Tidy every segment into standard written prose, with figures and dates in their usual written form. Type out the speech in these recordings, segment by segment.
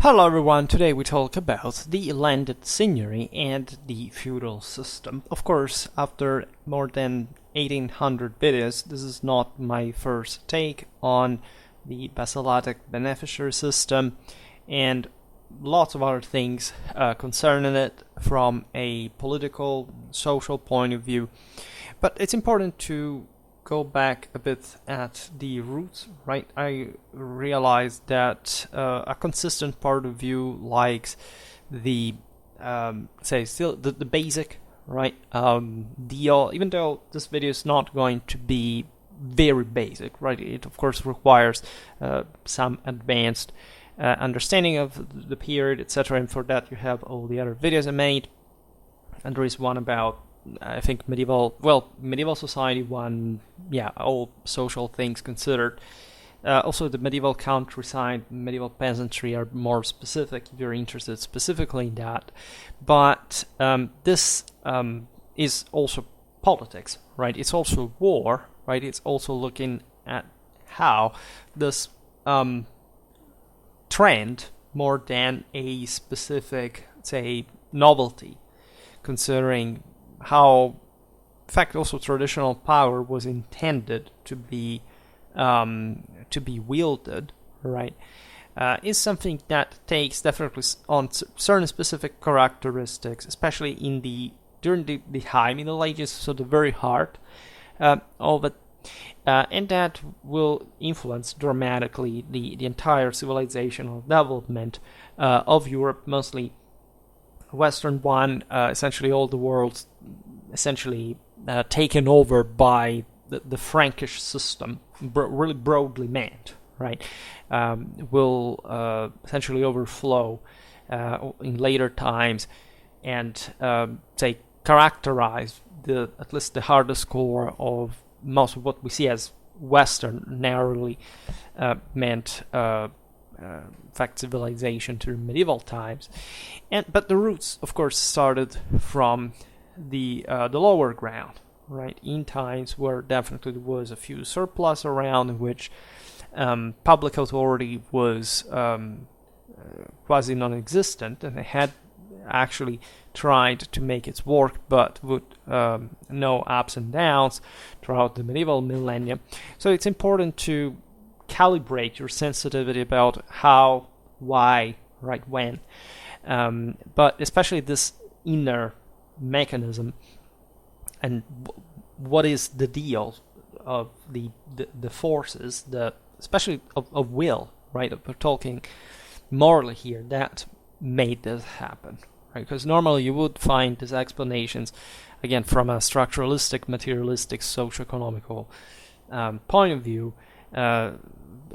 Hello everyone, today we talk about the landed seigneury and the feudal system. Of course, after more than 1800 videos, this is not my first take on the basiletic beneficiary system and lots of other things concerning it from a political, social point of view. But it's important to go back a bit at the roots, right? I realized that a consistent part of view likes the still the basic, right, deal, even though this video is not going to be very basic, right? It of course requires some advanced understanding of the period, etc., and for that you have all the other videos I made, and there is one about I think medieval society one, all social things considered. Also the medieval countryside, medieval peasantry are more specific if you're interested specifically in that. But this is also politics, right? It's also war, right? It's also looking at how this trend, more than a specific, say, novelty, considering how, in fact, also traditional power was intended to be wielded, right, is something that takes definitely on certain specific characteristics, especially during the High Middle Ages, so the very heart of it, and that will influence dramatically the entire civilizational development of Europe, mostly Western one, essentially all the world's essentially taken over by the Frankish system, really broadly meant, right, will essentially overflow in later times and say characterize at least the hardest core of most of what we see as Western, narrowly meant fact civilization to medieval times, but the roots, of course, started from the lower ground, right? In times where definitely there was a few surplus around, in which public authority was quasi non-existent, and they had actually tried to make its work, but would know ups and downs throughout the medieval millennium. So it's important to calibrate your sensitivity about how, why, right, when, but especially this inner mechanism and what is the deal of the forces, especially of will, right? We're talking morally here, that made this happen, right? Because normally you would find these explanations again from a structuralistic, materialistic, socio-economical point of view,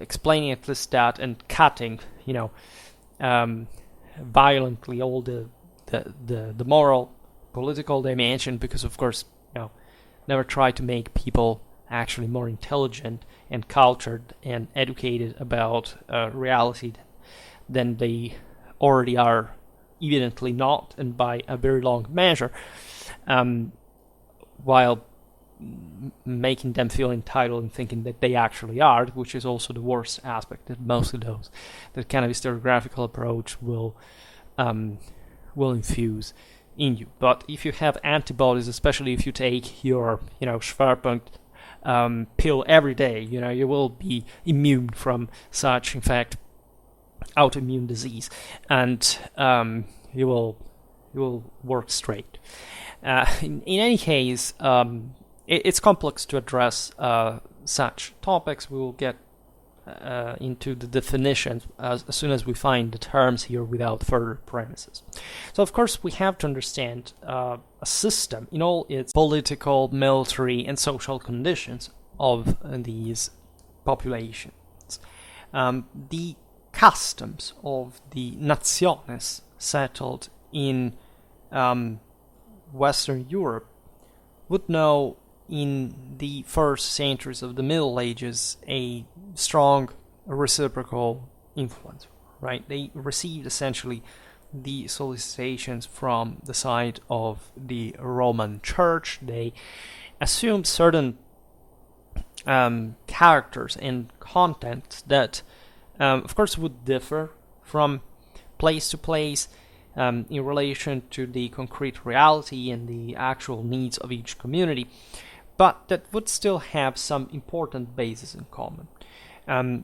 explaining at least that and cutting, violently all the moral, political dimension, because of course, never try to make people actually more intelligent and cultured and educated about reality than they already are, evidently not, and by a very long measure, while making them feel entitled and thinking that they actually are, which is also the worst aspect that most of those, that kind of historiographical approach will infuse in you. But if you have antibodies, especially if you take your Schwerpunkt pill every day, you will be immune from such, in fact, autoimmune disease, and you will work straight. In any case, it's complex to address such topics. We will get into the definitions as soon as we find the terms here without further premises. So, of course, we have to understand a system in all its political, military, and social conditions of these populations. The customs of the nationes settled in Western Europe would know in the first centuries of the Middle Ages a strong reciprocal influence, right? They received essentially the solicitations from the side of the Roman Church. They assumed certain characters and content that, of course, would differ from place to place in relation to the concrete reality and the actual needs of each community, but that would still have some important bases in common.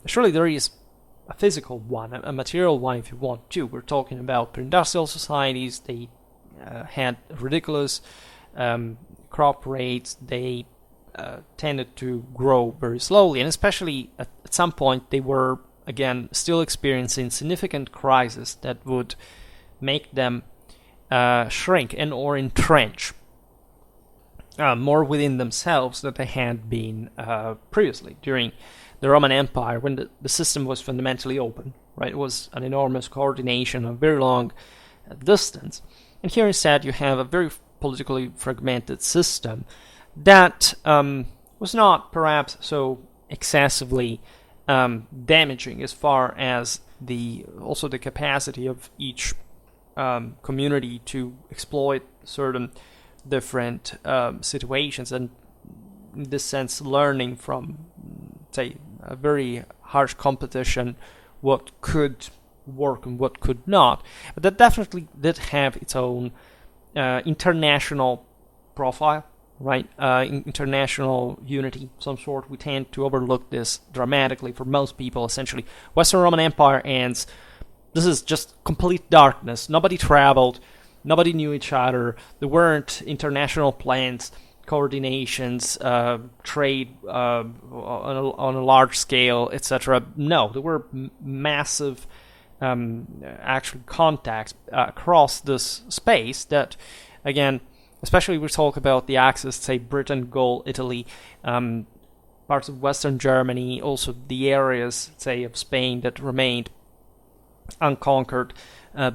Surely there is a physical one, a material one if you want to. We're talking about pre-industrial societies. They had ridiculous crop rates. They tended to grow very slowly, and especially at some point they were, again, still experiencing significant crises that would make them shrink and or entrench more within themselves than they had been previously during the Roman Empire, when the system was fundamentally open, right? It was an enormous coordination, a very long distance. And here instead you have a very politically fragmented system that was not perhaps so excessively damaging as far as also the capacity of each community to exploit certain different situations, and in this sense learning from, say, a very harsh competition what could work and what could not. But that definitely did have its own international profile, right? International unity of some sort. We tend to overlook this dramatically. For most people, essentially, Western Roman Empire ends. This is just complete darkness. Nobody traveled. Nobody knew each other. There weren't international plans, coordinations, trade on a large scale, etc. No, there were massive actual contacts across this space that, again, especially we talk about the axis, say, Britain, Gaul, Italy, parts of Western Germany, also the areas, say, of Spain that remained unconquered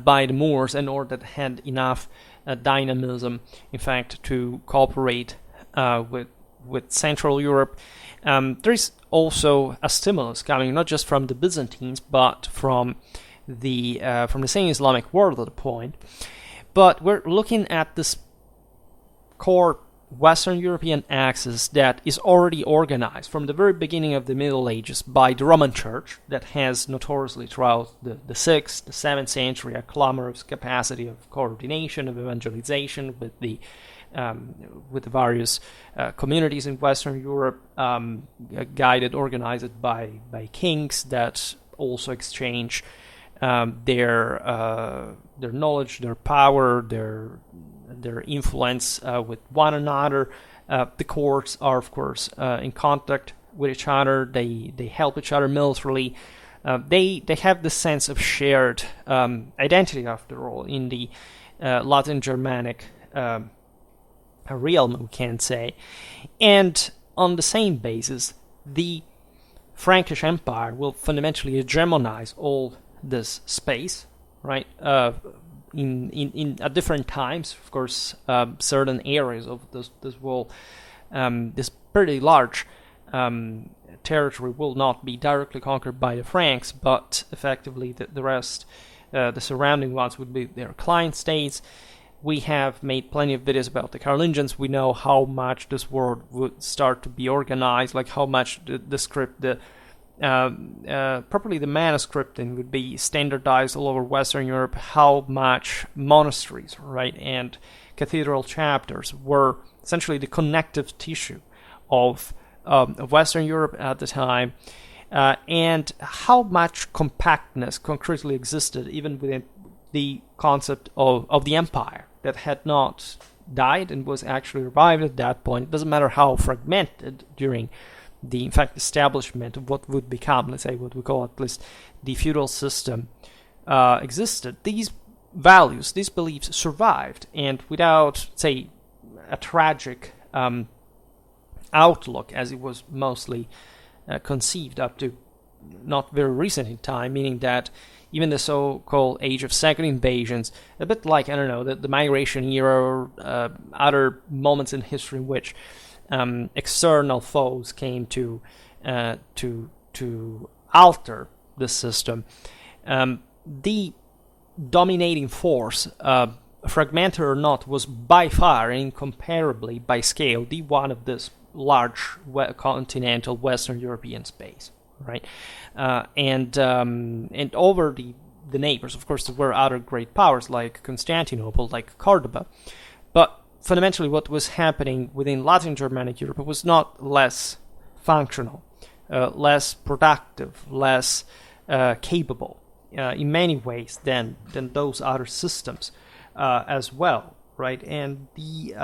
by the Moors, and or that had enough dynamism, in fact, to cooperate with Central Europe. There is also a stimulus coming not just from the Byzantines, but from the same Islamic world at the point. But we're looking at this core Western European axis that is already organized from the very beginning of the Middle Ages by the Roman Church, that has notoriously throughout the 6th, the 7th century a clamorous capacity of coordination, of evangelization with the various communities in Western Europe, guided, organized by kings that also exchange their knowledge, their power, their influence with one another. The courts are, of course, in contact with each other. They help each other militarily. They have this sense of shared identity, after all, in the Latin Germanic realm, we can say. And on the same basis, the Frankish Empire will fundamentally hegemonize all this space, right? In at different times, of course, certain areas of this pretty large territory will not be directly conquered by the Franks, but effectively the rest, the surrounding ones, would be their client states. We have made plenty of videos about the Carolingians. We know how much this world would start to be organized, like how much the script, properly the manuscripting would be standardized all over Western Europe, how much monasteries, right, and cathedral chapters were essentially the connective tissue of Western Europe at the time, and how much compactness concretely existed even within the concept of the empire that had not died and was actually revived at that point. It doesn't matter how fragmented during the, in fact, establishment of what would become, let's say, what we call at least the feudal system existed. These values, these beliefs survived, and without, say, a tragic outlook, as it was mostly conceived up to not very recent in time, meaning that even the so-called age of second invasions, a bit like, I don't know, the migration era or other moments in history in which external foes came to alter the system. The dominating force, fragmented or not, was by far and incomparably by scale the one of this large continental Western European space, right? And over the the neighbors. Of course, there were other great powers like Constantinople, like Cordoba, but fundamentally what was happening within Latin Germanic Europe was not less functional, less productive, less capable in many ways than those other systems as well, right? And the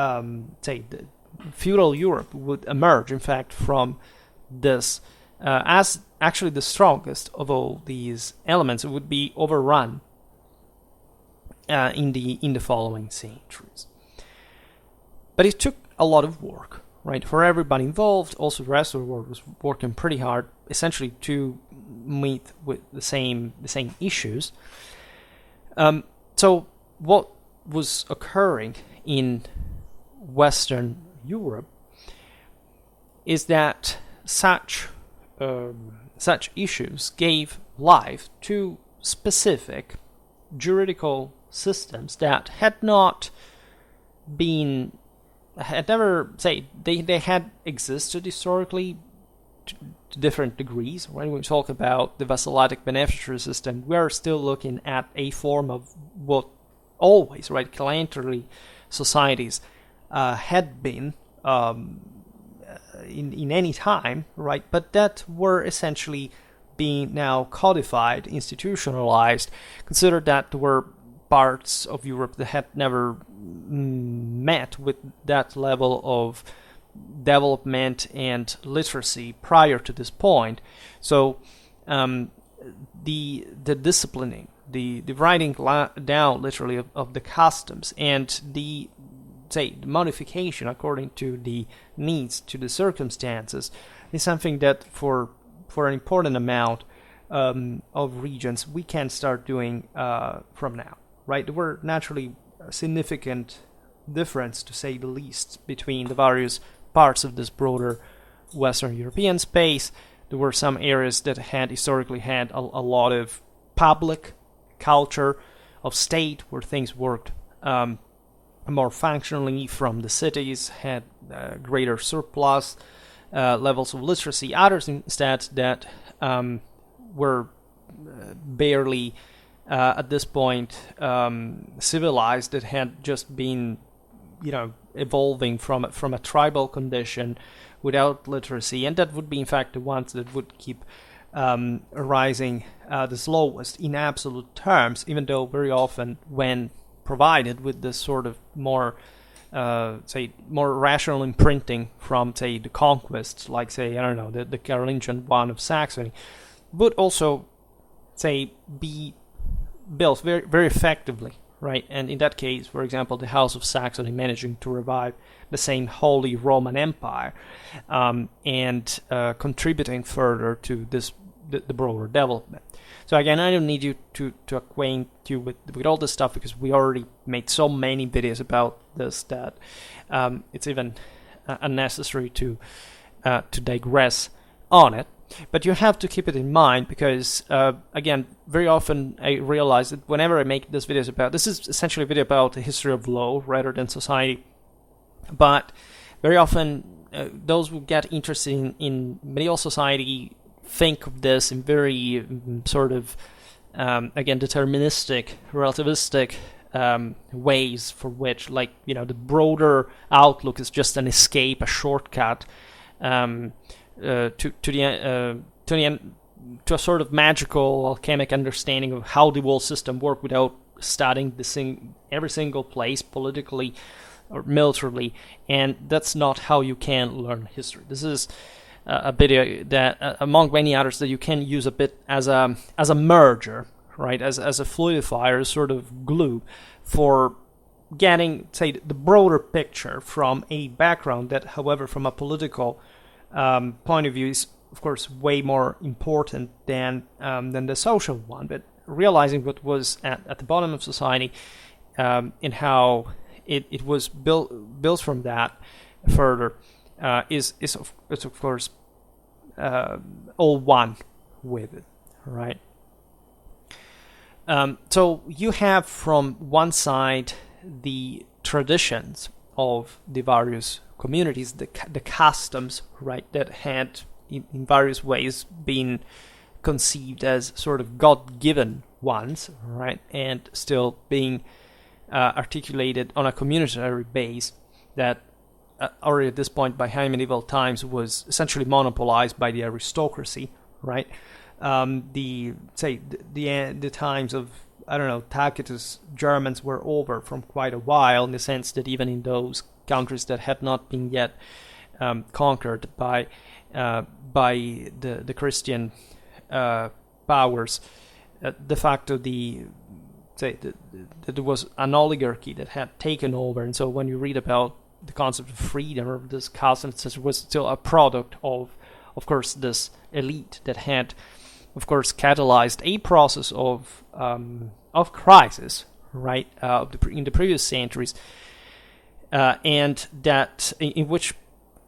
feudal Europe would emerge, in fact, from this as actually the strongest of all these elements. It would be overrun in the following centuries. But it took a lot of work, right, for everybody involved. Also, the rest of the world was working pretty hard, essentially to meet with the same issues. So what was occurring in Western Europe is that such issues gave life to specific juridical systems that had existed historically to different degrees. When we talk about the vassalatic beneficiary system, we are still looking at a form of what always, right, clienterly societies had been in any time, right, but that were essentially being now codified, institutionalized. Consider that there were parts of Europe that had never met with that level of development and literacy prior to this point. So the disciplining, the writing down literally of the customs, and the modification according to the needs, to the circumstances, is something that for an important amount of regions we can start doing from now, right? There were naturally a significant difference, to say the least, between the various parts of this broader Western European space. There were some areas that had historically had a lot of public culture of state, where things worked more functionally from the cities, had greater surplus levels of literacy. Others instead that were barely at this point civilized, that had just been evolving from a tribal condition without literacy, and that would be in fact the ones that would keep rising the slowest in absolute terms, even though very often when provided with this sort of more rational imprinting from, say, the conquests, like, say, I don't know, the Carolingian one of Saxony, would also, say, be built very, very effectively, right? And in that case, for example, the House of Saxony managing to revive the same Holy Roman Empire, and contributing further to the broader development. So again, I don't need you to acquaint you with all this stuff, because we already made so many videos about this that it's even unnecessary to digress on it. But you have to keep it in mind, because again, very often I realize that whenever I make these videos this is essentially a video about the history of law rather than society, but very often those who get interested in medieval society think of this in very sort of, again, deterministic, relativistic ways, for which, like, the broader outlook is just an escape, a shortcut to a sort of magical, alchemic understanding of how the world system worked without studying every single place politically or militarily, and that's not how you can learn history. This is a video that, among many others, that you can use a bit as a merger, right, as a fluidifier, a sort of glue for getting, say, the broader picture from a background that, however, from a political point of view, is of course way more important than the social one. But realizing what was at the bottom of society, and how it was built from that further, is of course all one with it, right? So you have from one side the traditions of the various communities, the customs, right, that had in various ways been conceived as sort of God-given ones, right, and still being articulated on a communitary base that already at this point by high medieval times was essentially monopolized by the aristocracy, right? The times of, I don't know, Tacitus Germans were over from quite a while, in the sense that even in those countries that had not been yet conquered by the Christian powers, de facto there was an oligarchy that had taken over. And so when you read about the concept of freedom or this concept, it was still a product of course, this elite that had, of course, catalyzed a process of crisis, right, in the previous centuries, and that in which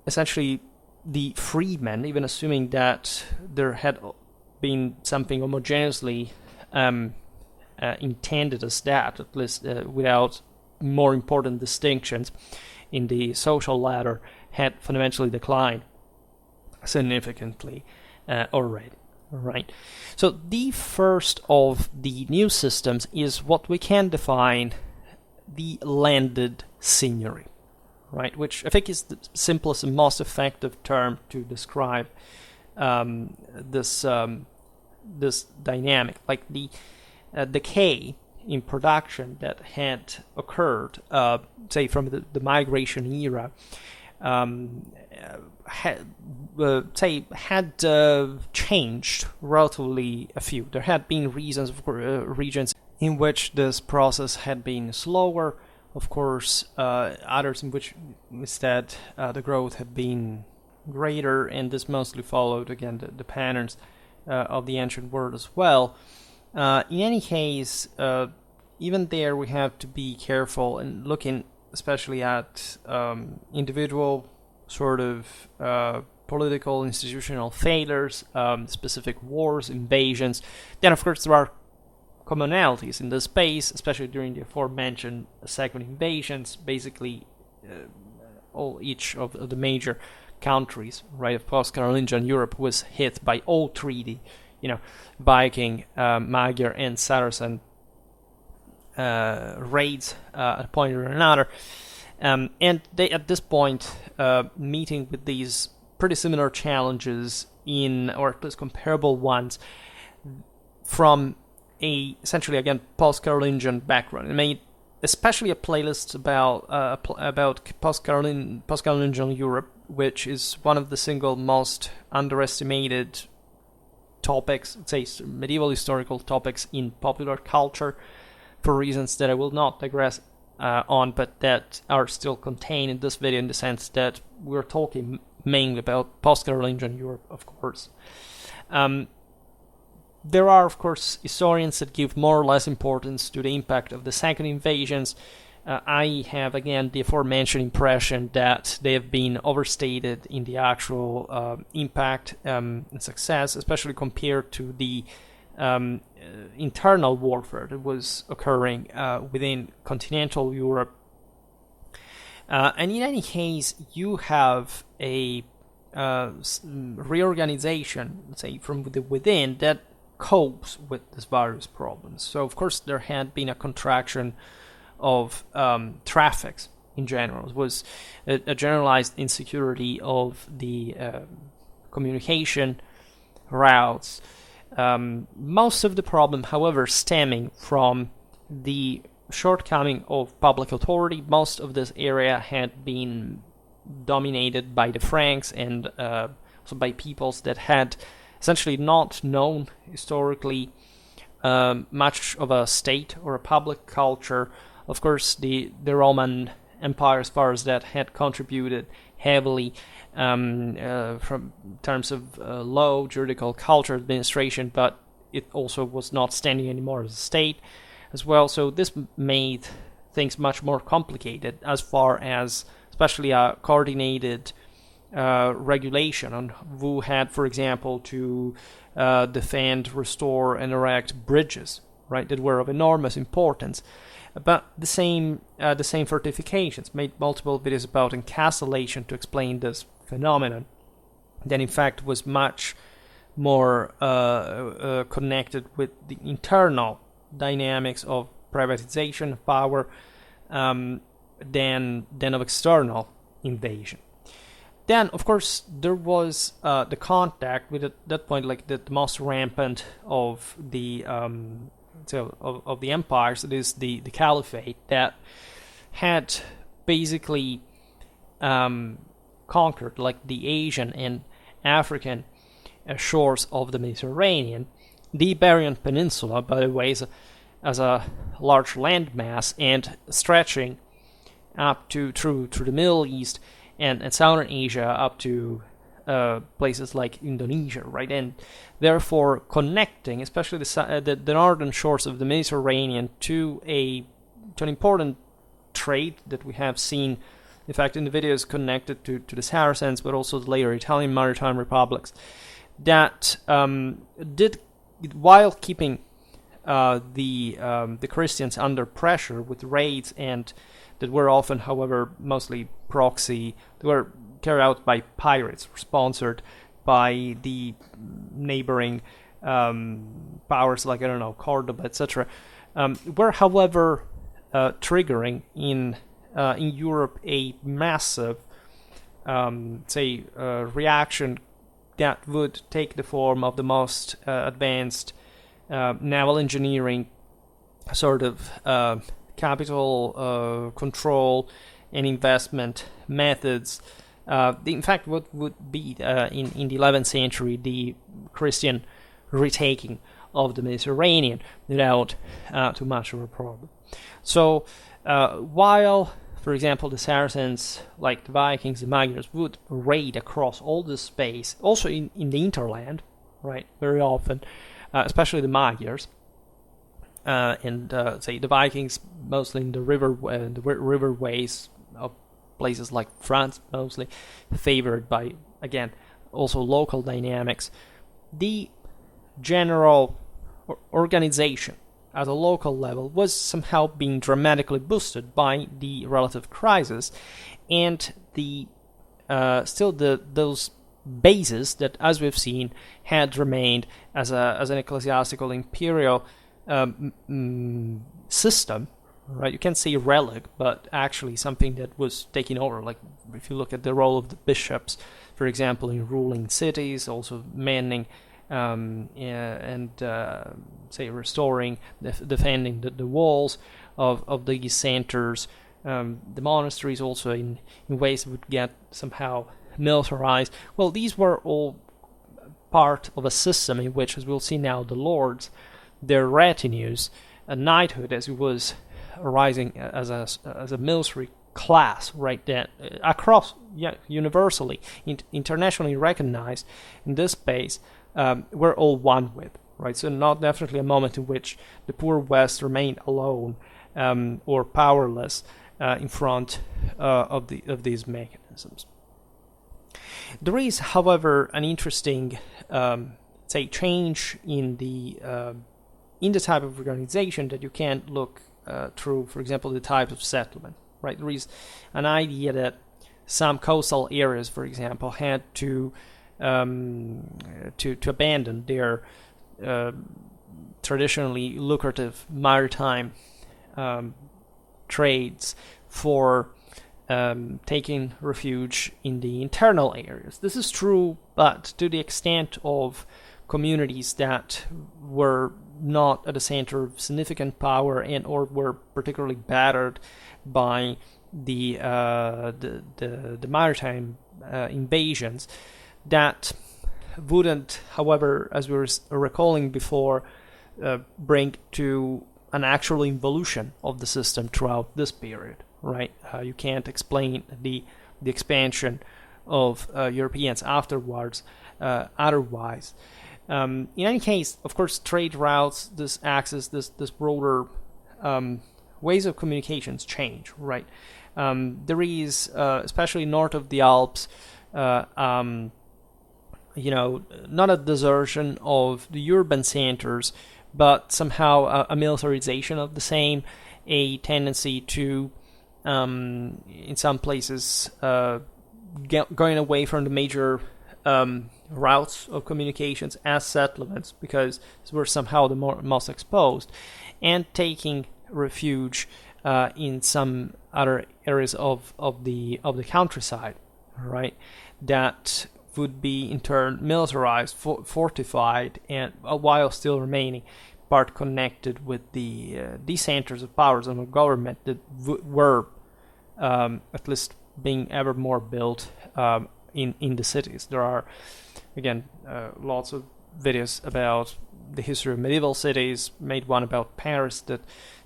essentially the freedmen, even assuming that there had been something homogeneously intended as that, at least without more important distinctions in the social ladder, had fundamentally declined significantly already. Right. So the first of the new systems is what we can define the landed seigneury, right? Which I think is the simplest and most effective term to describe this dynamic, like the decay in production that had occurred, say from the migration era, had changed relatively a few. There had been regions in which this process had been slower, of course, others in which instead the growth had been greater, and this mostly followed, again, the patterns of the ancient world as well. In any case, even there we have to be careful and looking especially at individual sort of political, institutional failures, specific wars, invasions. Then, of course, there are commonalities in the space, especially during the aforementioned second invasions. Basically, each of the major countries, right, of post-Carolingian Europe was hit by all three, Viking, Magyar, and Saracen raids at a point or another. And they, at this point, meeting with these pretty similar challenges or at least comparable ones, from essentially, again, post-Carolingian background. I made especially a playlist about post-Carolingian Europe, which is one of the single most underestimated topics, say medieval historical topics in popular culture, for reasons that I will not digress on, but that are still contained in this video, in the sense that we're talking mainly about post-Carolingian Europe, of course. There are, of course, historians that give more or less importance to the impact of the second invasions. I have, again, the aforementioned impression that they have been overstated in the actual impact and success, especially compared to the internal warfare that was occurring within continental Europe. And in any case, you have a reorganization, let's say, from within that copes with these various problems. So, of course, there had been a contraction of traffics in general. It was a generalized insecurity of the communication routes. Most of the problem, however, stemming from the shortcoming of public authority. Most of this area had been dominated by the Franks and also by peoples that had essentially not known historically much of a state or a public culture. Of course, the Roman Empire, as far as that, had contributed heavily from terms of law, juridical culture, administration, but it also was not standing anymore as a state as well. So this made things much more complicated as far as especially a coordinated regulation on who had, for example, to defend, restore, and erect bridges, right, that were of enormous importance. But the same fortifications. Made multiple videos about encastellation to explain this phenomenon that in fact was much more connected with the internal dynamics of privatization of power than of external invasion. Then, of course, there was the contact with, at that point, like the most rampant of the of the empires. That is the caliphate that had basically conquered like the Asian and African shores of the Mediterranean, the Iberian Peninsula, by the way, as a large landmass, and stretching up to through the Middle East and Southern Asia up to places like Indonesia, right? And therefore connecting, especially the northern shores of the Mediterranean, to an important trade that we have seen, in fact, in the videos connected to the Saracens, but also the later Italian maritime republics, that did, while keeping the Christians under pressure with raids, and that were often, however, mostly proxy. They were carried out by pirates, sponsored by the neighboring powers like, I don't know, Cordoba, etc. Were, however, triggering in Europe a massive, reaction that would take the form of the most advanced naval engineering sort of capital control and investment methods. In fact, what would be in the 11th century the Christian retaking of the Mediterranean without too much of a problem. So while, for example, the Saracens, like the Vikings, the Magyars, would raid across all this space, also in the hinterland, right, very often, especially the Magyars, and the Vikings mostly in the riverways of places like France, mostly favored by, again, also local dynamics. The general organization at a local level was somehow being dramatically boosted by the relative crisis, and those bases that, as we've seen, had remained as an ecclesiastical imperial system, right? You can't say relic, but actually something that was taking over. Like if you look at the role of the bishops, for example, in ruling cities, also manning restoring, defending the walls of these centers. The monasteries also in ways would get somehow militarized. Well, these were all part of a system in which, as we'll see now, the lords, their retinues, knighthood, as it was arising as a military class, right, that across, universally, internationally recognized in this space, were all one with, right? So not definitely a moment in which the poor West remained alone or powerless in front of these mechanisms. There is, however, an interesting, change in the type of organization that you can look through, for example, the type of settlement, right? There is an idea that some coastal areas, for example, had to abandon their traditionally lucrative maritime trades for taking refuge in the internal areas. This is true, but to the extent of communities that were not at the center of significant power and or were particularly battered by the maritime invasions, that wouldn't, however, as we were recalling before, bring to an actual involution of the system throughout this period, right? You can't explain the expansion of Europeans afterwards otherwise. In any case, of course, trade routes, this access, this broader ways of communications change, right? There is, especially north of the Alps, not a desertion of the urban centers, but somehow a militarization of the same, a tendency to, in some places, going away from the major routes of communications as settlements, because these were somehow the most exposed, and taking refuge in some other areas of the countryside, right? That would be in turn militarized, fortified, and while still remaining part connected with these centers of powers and of government that were at least being ever more built in the cities. There are, again, lots of videos about the history of medieval cities. Made one about Paris that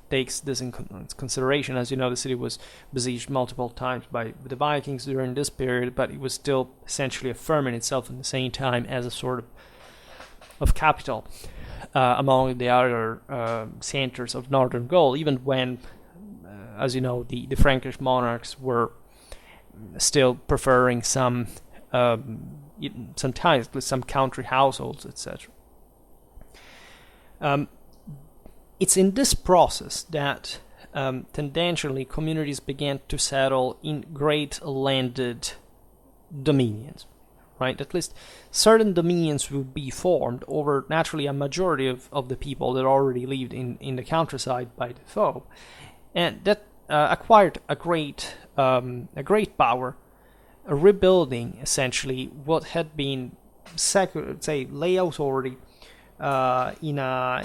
takes this in consideration. As you know, the city was besieged multiple times by the Vikings during this period, but it was still essentially affirming itself at the same time as a sort of capital among the other centers of northern Gaul, even when, as you know, the Frankish monarchs were still preferring sometimes with some country households, etc. It's in this process that tendentially communities began to settle in great landed dominions, right? At least certain dominions would be formed over naturally a majority of the people that already lived in the countryside by default, and that acquired a great power, rebuilding essentially what had been lay authority in a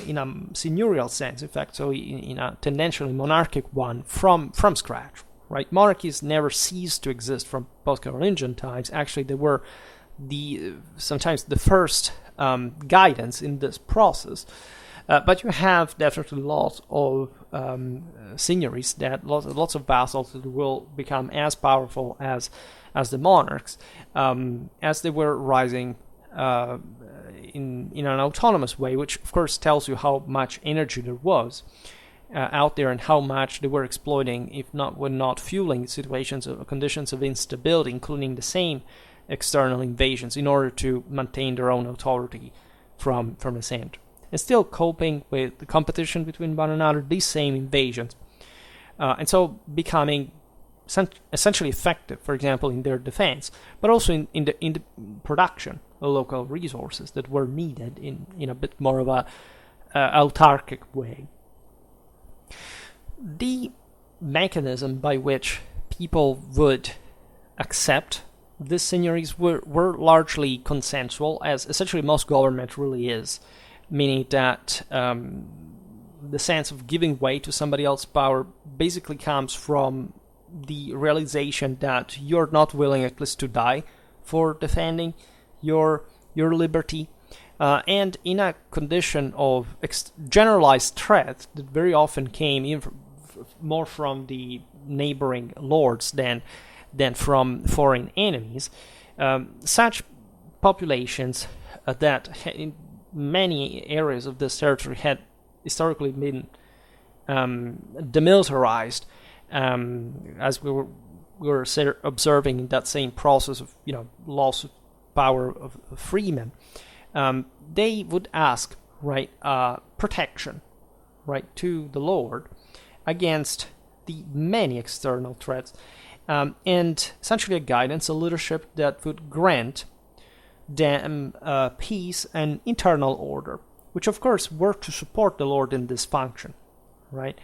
seigneurial sense, in fact, so in a tendentially monarchic one from scratch, right? Monarchies never ceased to exist from post-Carolingian times. Actually, they were sometimes the first guidance in this process. But you have definitely lots of seigneuries, that lots of vassals that will become as powerful as the monarchs, as they were rising in an autonomous way, which of course tells you how much energy there was out there and how much they were exploiting, if not when not fueling situations or conditions of instability, including the same external invasions, in order to maintain their own authority from the center. And still coping with the competition between one another, these same invasions, and so becoming essentially effective, for example, in their defense, but also in the production of local resources that were needed in a bit more of a autarkic way. The mechanism by which people would accept these seigneuries were largely consensual, as essentially most government really is, meaning that the sense of giving way to somebody else's power basically comes from the realization that you're not willing at least to die for defending your liberty, and in a condition of generalized threat that very often came in more from the neighboring lords than from foreign enemies, such populations that in many areas of this territory had historically been demilitarized, as we were observing in that same process of loss of power of freemen. They would ask protection, to the Lord against the many external threats, and essentially a guidance, a leadership that would grant them peace and internal order, which of course were to support the Lord in this function, right?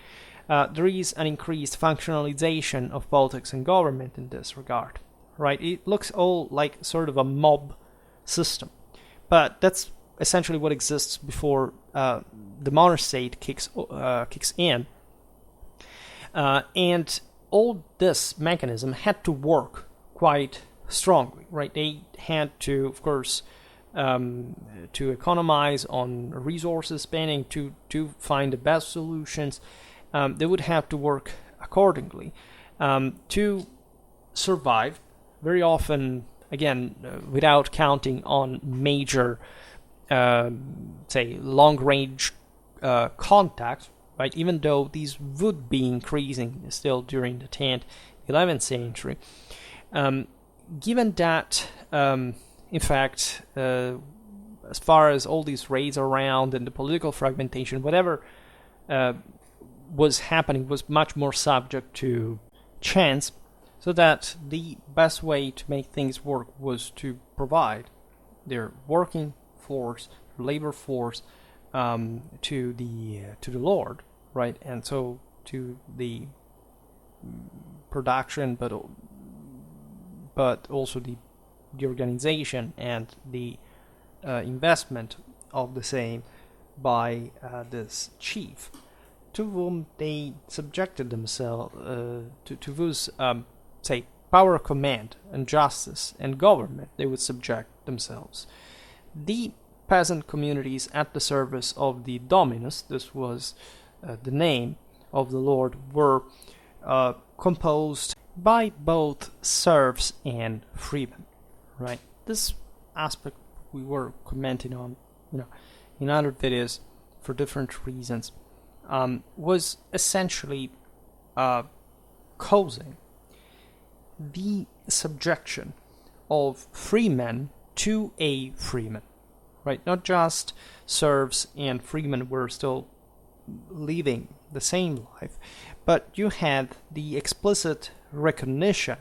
There is an increased functionalization of politics and government in this regard, right? It looks all like sort of a mob system, but that's essentially what exists before the modern state kicks in, and all this mechanism had to work quite strongly, right? They had to, of course, to economize on resources spending, to find the best solutions. They would have to work accordingly to survive, very often, again, without counting on major, long-range contacts, right? Even though these would be increasing still during the 10th, 11th century. Given that, in fact, as far as all these raids around and the political fragmentation, whatever was happening was much more subject to chance, so that the best way to make things work was to provide their working force, labor force, to the Lord, right? And so to the production, but also the organization and the investment of the same by this chief, to whom they subjected themselves, to whose say power of command and justice and government they would subject themselves. The peasant communities at the service of the dominus, this was the name of the lord, were composed by both serfs and freemen, right? This aspect we were commenting on, in other videos for different reasons, was essentially causing the subjection of freemen to a freeman, right? Not just serfs and freemen were still living the same life, but you had the explicit recognition,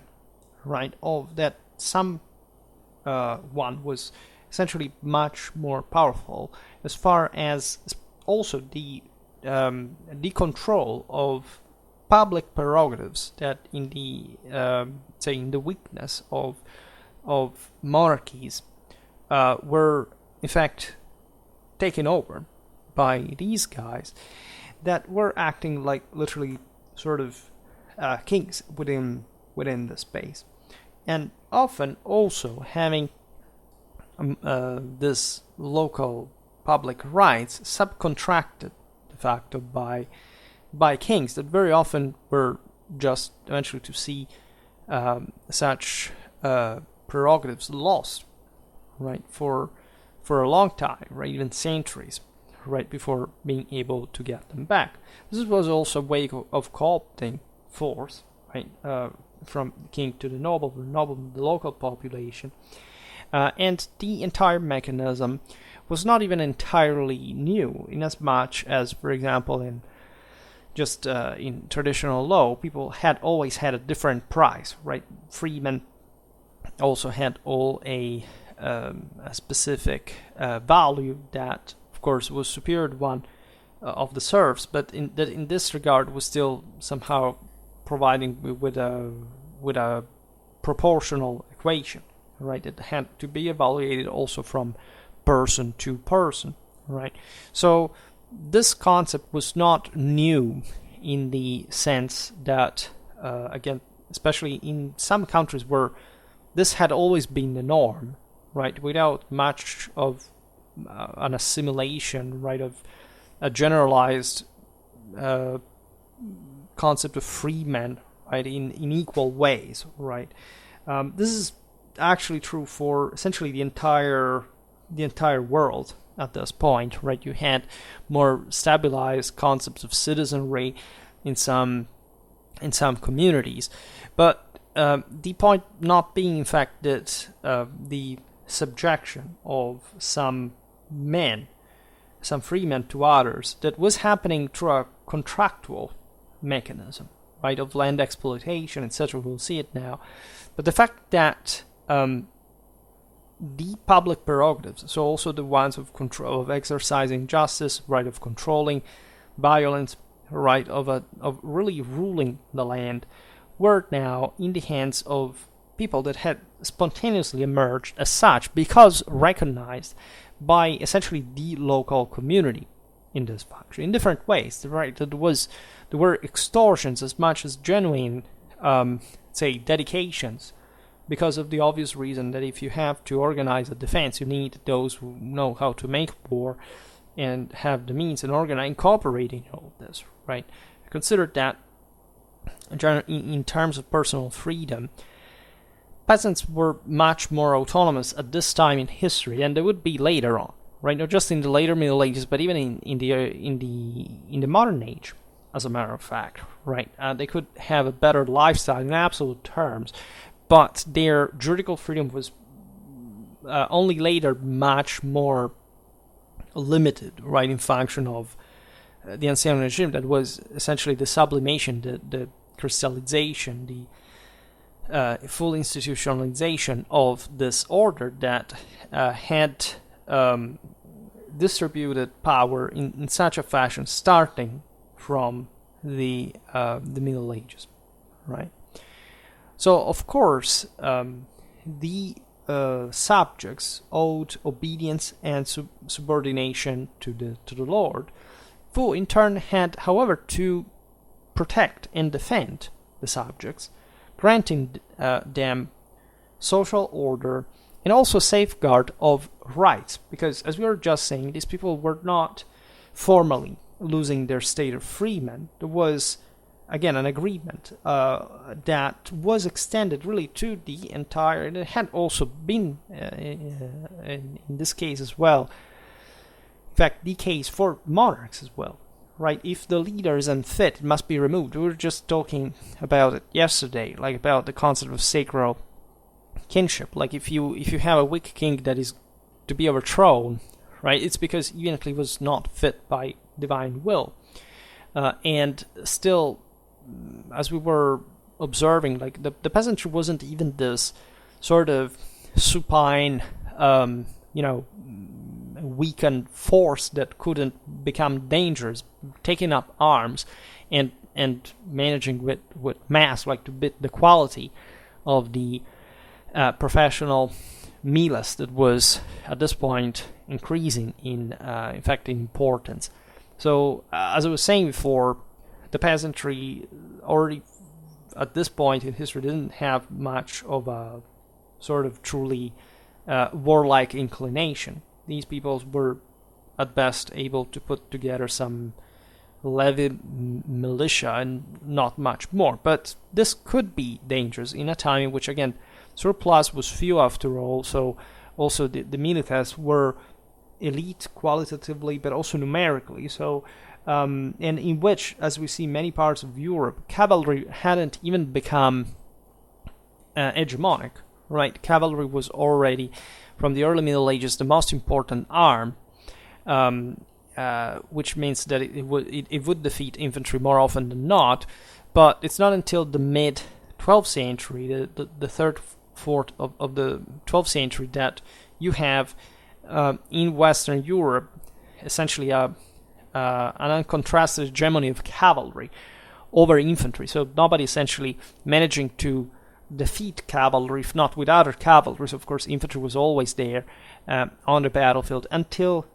right, of that some one was essentially much more powerful, as far as also the control of public prerogatives that in the say in the weakness of monarchies were in fact taken over by these guys that were acting like literally sort of kings within the space, and often also having this local public rights subcontracted de facto by kings that very often were just eventually to see such prerogatives lost, right, for a long time, right, even centuries, right, before being able to get them back. This was also a way of co-opting force, right, from the king to the noble to the local population, and the entire mechanism was not even entirely new, in as much as, for example, in traditional law, people had always had a different price, right? Freemen also had all a specific value that, of course, was superior to one of the serfs, but in this regard was still somehow providing with a proportional equation, right? It had to be evaluated also from person to person, right? So this concept was not new in the sense that, again, especially in some countries where this had always been the norm, right, without much of an assimilation, right, of a generalized concept of free men, right, in equal ways, right. This is actually true for essentially the entire world at this point, right. You had more stabilized concepts of citizenry in some communities, but the point not being, in fact, that the subjection of some free men to others, that was happening through a contractual mechanism, right, of land exploitation, etc. We'll see it now. But the fact that the public prerogatives, so also the ones of control, of exercising justice, right, of controlling violence, right, of really ruling the land, were now in the hands of people that had spontaneously emerged as such because recognized by essentially the local community in this function in different ways, right. There were extortions as much as genuine say dedications, because of the obvious reason that if you have to organize a defense, you need those who know how to make war and have the means and organize, incorporating all of this, right. Consider that in terms of personal freedom, peasants were much more autonomous at this time in history than they would be later on, right? Not just in the later Middle Ages, but even in the modern age, as a matter of fact, right? They could have a better lifestyle in absolute terms, but their juridical freedom was only later much more limited, right, in function of the ancien regime, that was essentially the sublimation, the crystallization, full institutionalization of this order that had distributed power in such a fashion, starting from the Middle Ages, right? So, of course, the subjects owed obedience and subordination to the Lord, who in turn had, however, to protect and defend the subjects, granting them social order and also safeguard of rights, because as we were just saying, these people were not formally losing their state of freemen. There was, again, an agreement that was extended really to the entire, and it had also been, in this case as well, in fact, the case for monarchs as well, right? If the leader is unfit, it must be removed. We were just talking about it yesterday, like about the concept of sacral kinship. Like if you have a weak king that is to be overthrown, right, it's because even if he was not fit by divine will. And still, as we were observing, like the peasantry wasn't even this sort of supine, weakened force that couldn't become dangerous, taking up arms and managing with mass, like to beat the quality of the professional milas that was at this point increasing in fact in importance. So as I was saying before, the peasantry already at this point in history didn't have much of a sort of truly warlike inclination. These peoples were at best able to put together some levy militia and not much more. But this could be dangerous in a time in which, again, surplus was few after all, so also the militares were elite qualitatively but also numerically. So and in which, as we see many parts of Europe, cavalry hadn't even become hegemonic, right? Cavalry was already, from the early Middle Ages, the most important arm, which means that it would defeat infantry more often than not. But it's not until the mid-12th century, the third, fourth of the 12th century, that you have in Western Europe essentially an uncontrasted hegemony of cavalry over infantry. So nobody essentially managing to defeat cavalry, if not with other cavalry. So of course, infantry was always there on the battlefield until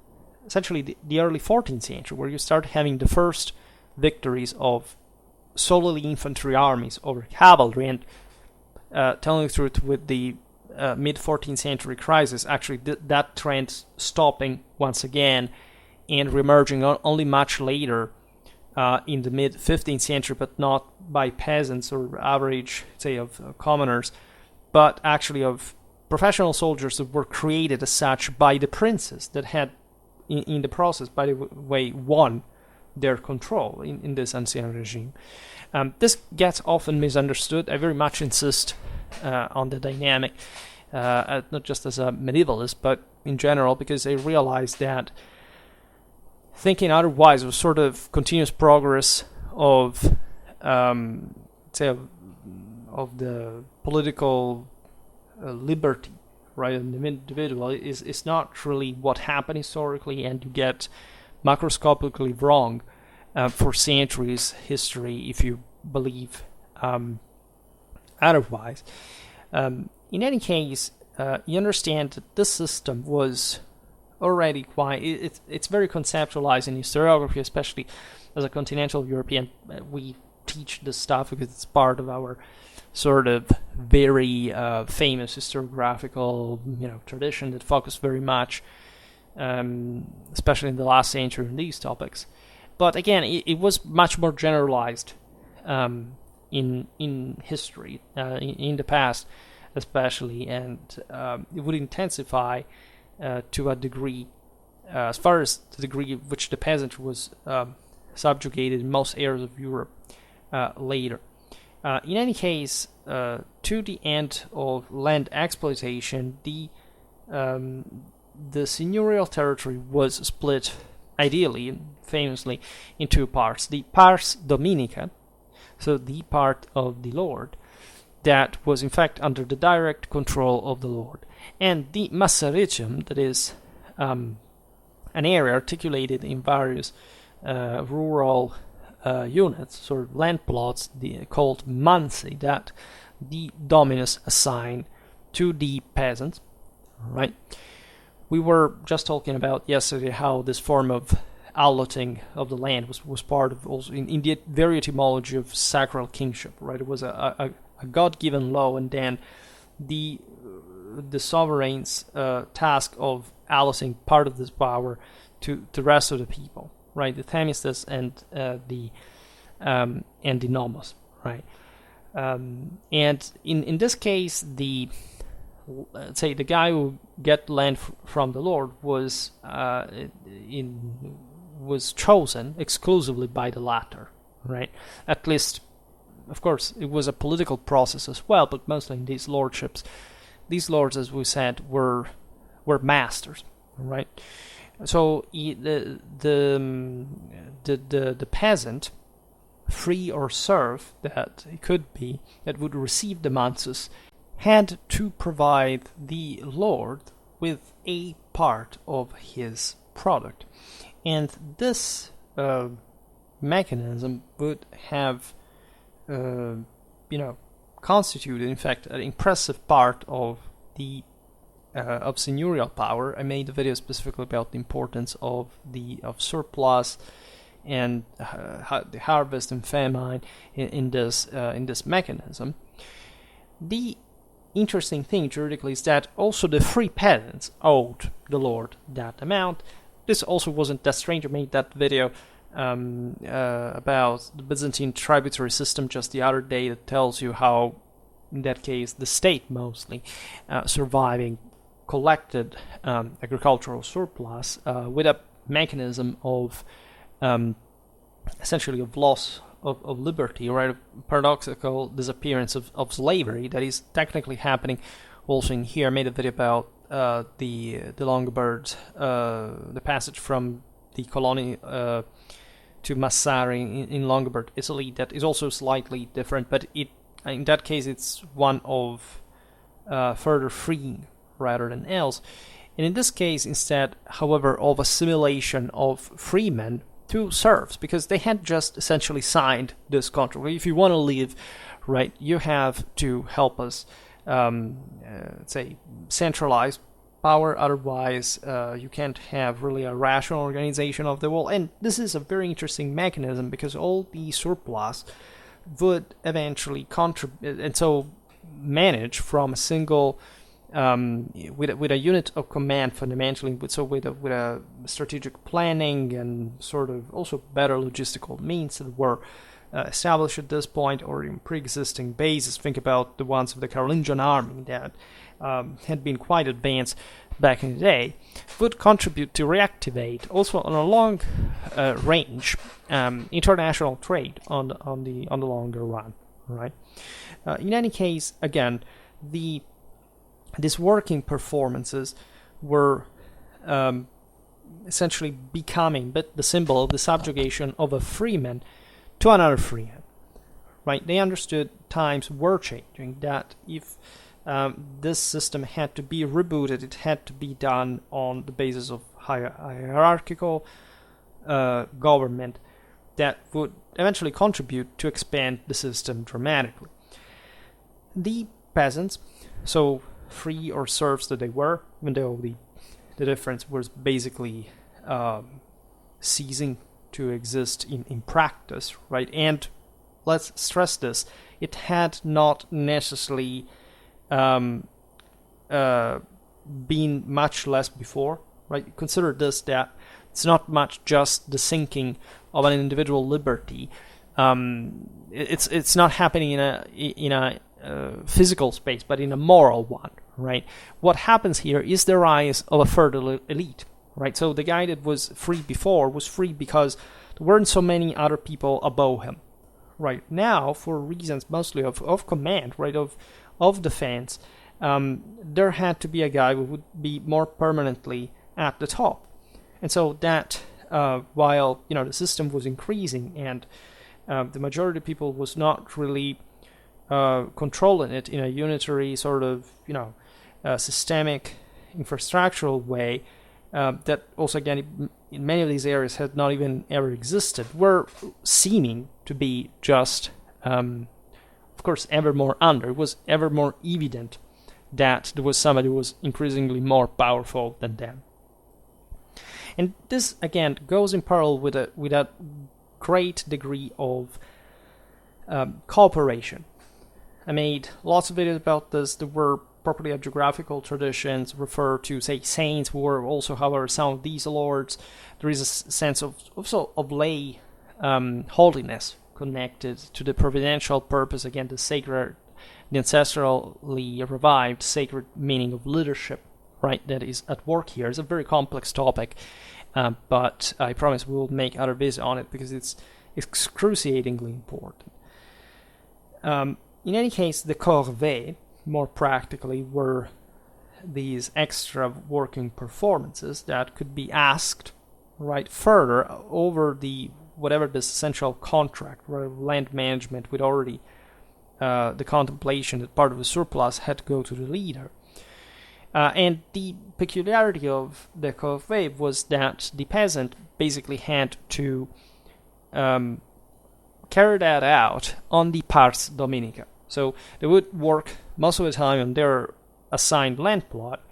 essentially the early 14th century, where you start having the first victories of solely infantry armies over cavalry. And telling the truth, with the mid-14th century crisis, actually that trend stopping once again and reemerging only much later in the mid-15th century, but not by peasants or average, say, of commoners, but actually of professional soldiers that were created as such by the princes that had, in the process, by the way, won their control in this ancien regime. This gets often misunderstood. I very much insist on the dynamic, not just as a medievalist, but in general, because I realized that thinking otherwise was sort of continuous progress of, say, of the political liberty, right, of the individual is not really what happened historically, and you get macroscopically wrong for centuries history if you believe otherwise. In any case, you understand that this system was already quite, it's very conceptualized in historiography, especially as a continental European. We teach this stuff because it's part of our sort of very famous historiographical tradition that focused very much, especially in the last century, on these topics. But again, it was much more generalized in history, in the past especially, and it would intensify to a degree, as far as the degree which the peasantry was subjugated in most areas of Europe later. In any case, to the end of land exploitation, the seigneurial territory was split, ideally and famously, in two parts: the pars dominica, so the part of the Lord, that was in fact under the direct control of the lord. And the massaricium, that is an area articulated in various rural units, sort of land plots, called mansi, that the dominus assigned to the peasants, right? We were just talking about yesterday how this form of allotting of the land was part of also in the very etymology of sacral kingship, right? It was a God-given law, and then the sovereign's task of allotting part of this power to the rest of the people, right? The themistes and the nomos, right? And in this case, let's say the guy who get land from the lord was chosen exclusively by the latter, right? At least, of course, it was a political process as well, but mostly in these lordships, these lords, as we said, were masters, right? So the peasant, free or serf that it could be, that would receive the mansus, had to provide the lord with a part of his product. And this mechanism would have, constituted, in fact, an impressive part of the of seigneurial power. I made a video specifically about the importance of surplus and the harvest and famine in this mechanism. The interesting thing juridically is that also the free peasants owed the lord that amount. This also wasn't that strange. I made that video about the Byzantine tributary system just the other day that tells you how, in that case, the state mostly surviving collected agricultural surplus with a mechanism of essentially of loss of liberty, right? A paradoxical disappearance of slavery that is technically happening also in here. I made a video about the Longobards, the passage from the colony to Massari in Longobard, Italy, that is also slightly different, but in that case it's one of further freeing rather than else. And in this case, instead, however, of assimilation of freemen to serfs, because they had just essentially signed this contract. If you want to leave, right, you have to help us, say, centralize power, otherwise you can't have really a rational organization of the whole. And this is a very interesting mechanism, because all the surplus would eventually contribute, and so manage from a single with a unit of command fundamentally, with a strategic planning and sort of also better logistical means that were established at this point, or in pre-existing bases. Think about the ones of the Carolingian army that had been quite advanced back in the day, would contribute to reactivate also on a long range international trade on the longer run, right? In any case, again, these working performances were essentially becoming the symbol of the subjugation of a freeman to another freeman, right? They understood times were changing, that if this system had to be rebooted, it had to be done on the basis of hierarchical government that would eventually contribute to expand the system dramatically. The peasants, so free or serfs that they were, even though the difference was basically ceasing to exist in practice, right? And let's stress this, it had not necessarily been much less before, right? Consider this, that it's not much just the sinking of an individual liberty. It's not happening in a physical space, but in a moral one, right? What happens here is the rise of a feudal elite, right? So the guy that was free before was free because there weren't so many other people above him. Right now, for reasons mostly of command, right, of defense, there had to be a guy who would be more permanently at the top. And so that while the system was increasing and the majority of people was not really controlling it in a unitary sort of, systemic, infrastructural way, that also, again, in many of these areas had not even ever existed, were seeming to be just, of course, ever more under. It was ever more evident that there was somebody who was increasingly more powerful than them. And this, again, goes in parallel with a great degree of cooperation. I made lots of videos about this. There were properly geographical traditions refer to, say, saints who were also, however, some of these lords. There is a sense of also of lay holiness connected to the providential purpose, again, the sacred, the ancestrally revived sacred meaning of leadership, right, that is at work here. It's a very complex topic, but I promise we will make other videos on it because it's excruciatingly important. In any case, the corvées, more practically, were these extra working performances that could be asked right further over the whatever this essential contract, where land management with already the contemplation that part of the surplus had to go to the leader. And the peculiarity of the corvée was that the peasant basically had to carry that out on the pars dominica. So they would work most of the time on their assigned land plot,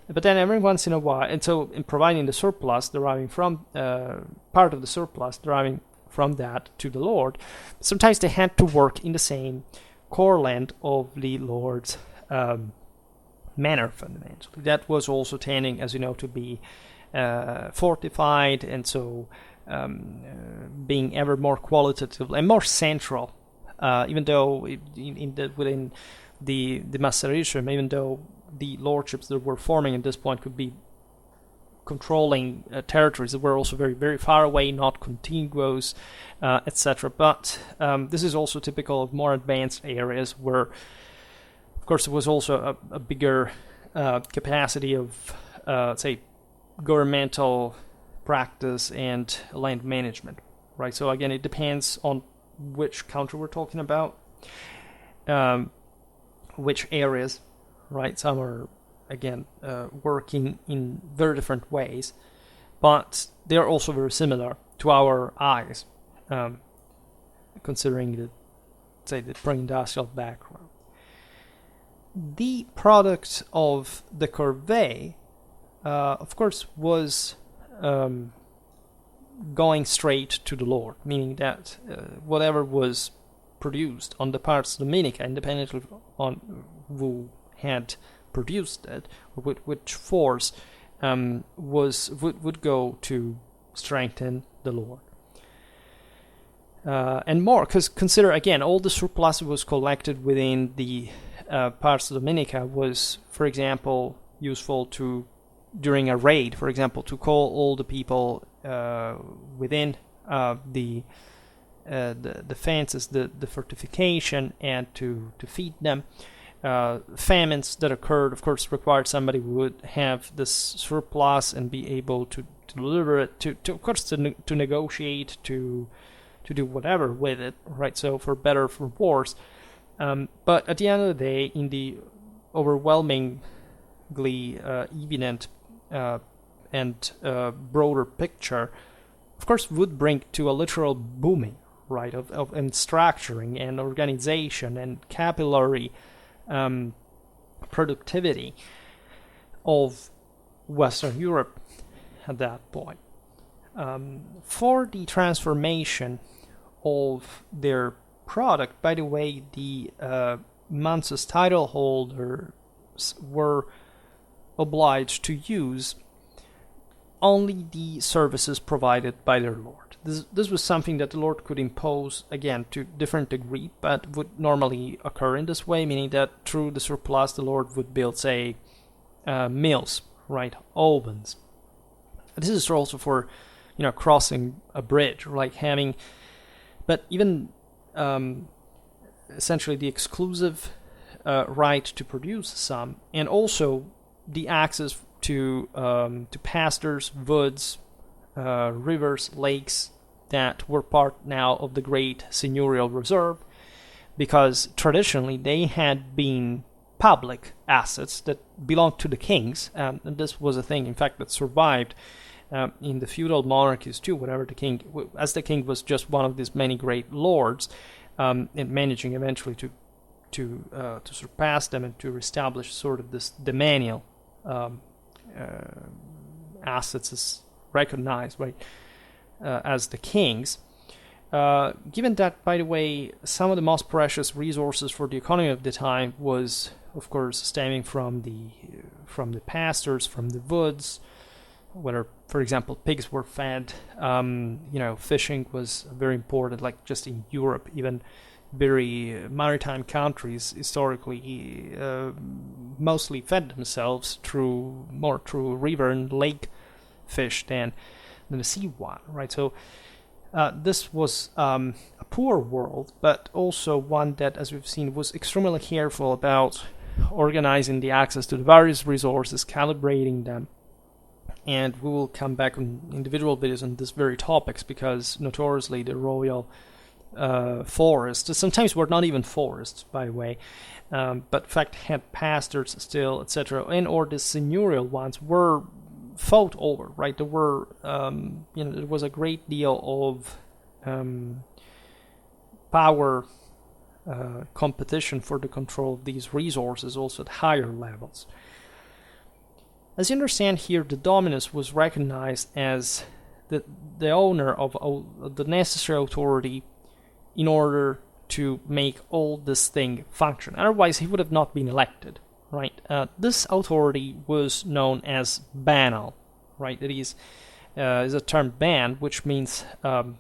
but then every once in a while, and so in providing the surplus deriving from part of the surplus deriving from that to the lord, sometimes they had to work in the same core land of the lord's manor fundamentally. That was also tending, as you know, to be fortified, and so being ever more qualitative and more central. Even though within the maceration, even though the lordships that were forming at this point could be controlling territories that were also very, very far away, not contiguous, etc. But this is also typical of more advanced areas where, of course, there was also a bigger capacity of, say, governmental practice and land management, right? So again, it depends on which country we're talking about, which areas, right? Some are, again, working in very different ways, but they're also very similar to our eyes, considering the, say, the pre-industrial background. The product of the corvée, of course, was going straight to the lord, meaning that whatever was produced on the pars dominica, independently on who had produced it, or with which force, would go to strengthen the lord. And more, because consider, again, all the surplus was collected within the pars dominica was, for example, useful to, during a raid, for example, to call all the people within the fences, the fortification, and to feed them. Famines that occurred, of course, required somebody who would have this surplus and be able to deliver it, to of course, to negotiate, to do whatever with it, right? So for better, for worse. But at the end of the day, in the overwhelmingly evident and broader picture, of course, would bring to a literal booming, right, of and structuring and organization and capillary productivity of Western Europe at that point. For the transformation of their product, by the way, the mansus title holders were obliged to use only the services provided by their lord. This was something that the lord could impose, again, to different degree, but would normally occur in this way, meaning that through the surplus the lord would build, say, mills, right, ovens. This is also for, crossing a bridge, like having, but even essentially the exclusive right to produce some, and also the access to pastures, woods, rivers, lakes that were part now of the great seigneurial reserve, because traditionally they had been public assets that belonged to the kings, and this was a thing, in fact, that survived in the feudal monarchies too. Whatever the king, as the king was just one of these many great lords, and managing eventually to surpass them and to reestablish sort of this demanial assets as recognized, right, as the kings. Given that, by the way, some of the most precious resources for the economy of the time was, of course, stemming from the pastures, from the woods, whether, for example, pigs were fed. Fishing was very important. Like just in Europe, even very maritime countries historically mostly fed themselves through river and lake fish than the sea one, right? So this was a poor world, but also one that, as we've seen, was extremely careful about organizing the access to the various resources, calibrating them. And we will come back on individual videos on these very topics, because notoriously the royal forests, sometimes were not even forests, by the way, but in fact had pastures still, etc., and or the seigneurial ones were fought over, right? There were, there was a great deal of power competition for the control of these resources, also at higher levels. As you understand here, the dominus was recognized as the owner of the necessary authority in order to make all this thing function. Otherwise, he would have not been elected, right? This authority was known as banel, right? It is a term ban, which means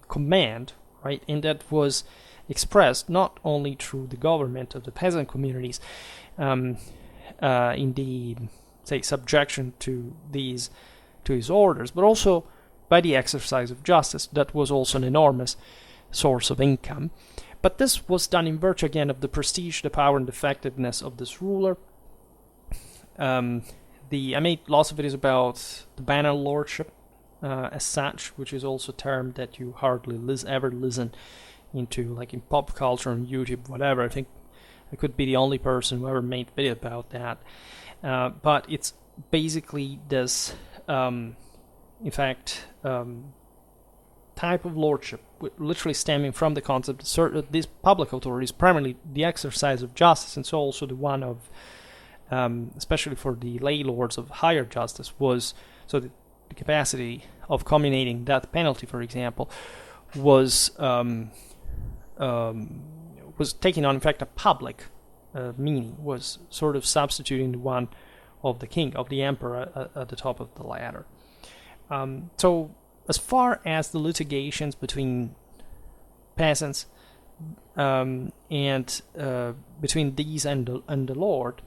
command, right? And that was expressed not only through the government of the peasant communities in the, say, subjection to his orders, but also by the exercise of justice. That was also an enormous source of income. But this was done in virtue, again, of the prestige, the power, and the effectiveness of this ruler. I made lots of videos about the banal lordship as such, which is also a term that you hardly ever listen into, like in pop culture, on YouTube, whatever. I think I could be the only person who ever made a video about that. But it's basically this, in fact, type of lordship, literally stemming from the concept that these public authorities, primarily the exercise of justice, and so also the one of, especially for the lay lords of higher justice, was, so the capacity of comminating death penalty, for example, was taking on, in fact, a public meaning, was sort of substituting the one of the king, of the emperor at the top of the ladder. So as far as the litigations between peasants and between these and the lord,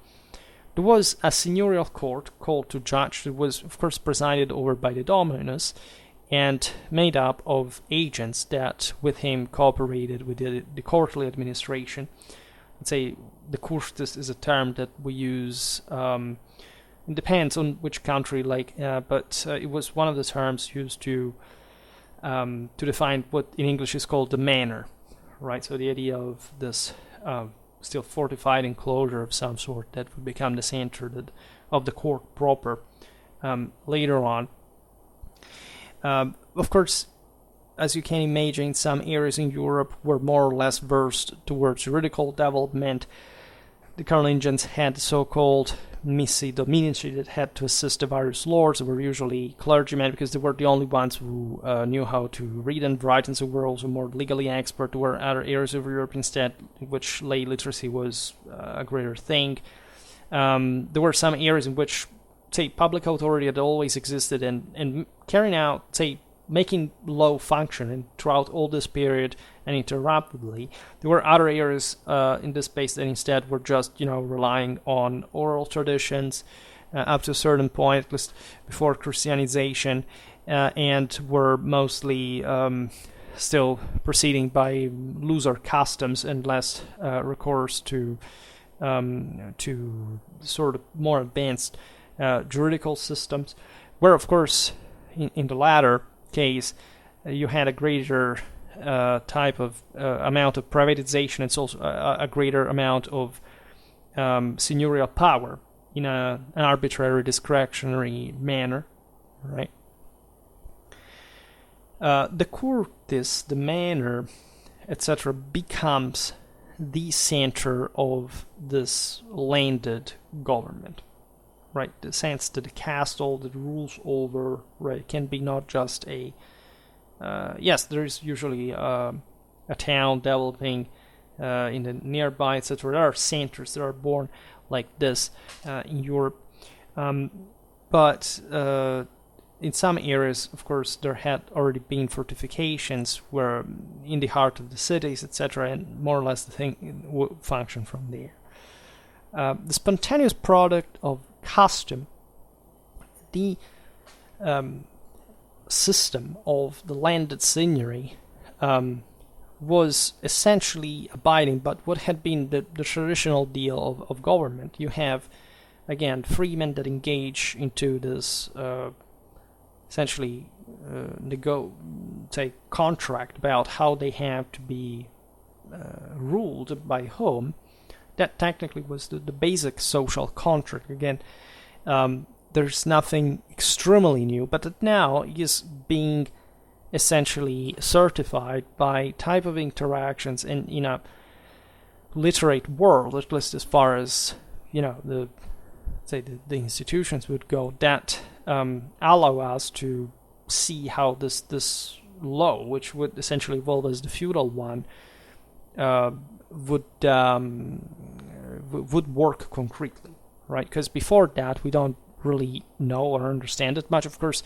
there was a seigneurial court called to judge. It was, of course, presided over by the dominus and made up of agents that with him cooperated with the courtly administration. Let's say the cursus is a term that we use. It depends on which country, but it was one of the terms used to define what in English is called the manor, right? So the idea of this still fortified enclosure of some sort that would become the center of the court proper later on. Of course, as you can imagine, some areas in Europe were more or less versed towards juridical development. The Carolingians had so-called missi dominici that had to assist the various lords. They were usually clergymen because they were the only ones who knew how to read and write, and so were also more legally expert. There were other areas of Europe instead in which lay literacy was a greater thing. There were some areas in which, say, public authority had always existed and carrying out, say, making law function and throughout all this period uninterruptedly. There were other areas in this space that instead were just, relying on oral traditions up to a certain point, at least before Christianization, and were mostly still proceeding by looser customs and less recourse to sort of more advanced juridical systems, where, of course, in the latter case, you had a greater type of amount of privatization. It's also a greater amount of seigneurial power in an arbitrary, discretionary manner, right? The curtis, the manor, etc., becomes the center of this landed government, right? The sense that the castle that rules over, right, can be not just a yes, there is usually a town developing in the nearby, etc. There are centers that are born like this in Europe, but in some areas, of course, there had already been fortifications where in the heart of the cities, etc., and more or less the thing would function from there. The spontaneous product of custom, the system of the landed seigneury, was essentially abiding by what had been the traditional deal of government. You have, again, freemen that engage into this essentially contract about how they have to be ruled by whom. That technically was the basic social contract. Again, there's nothing extremely new, but it now is being essentially certified by type of interactions in a literate world, at least as far as the institutions would go, that allow us to see how this law, which would essentially evolve as the feudal one, would work concretely, right? Because before that, we don't really know or understand it much. Of course,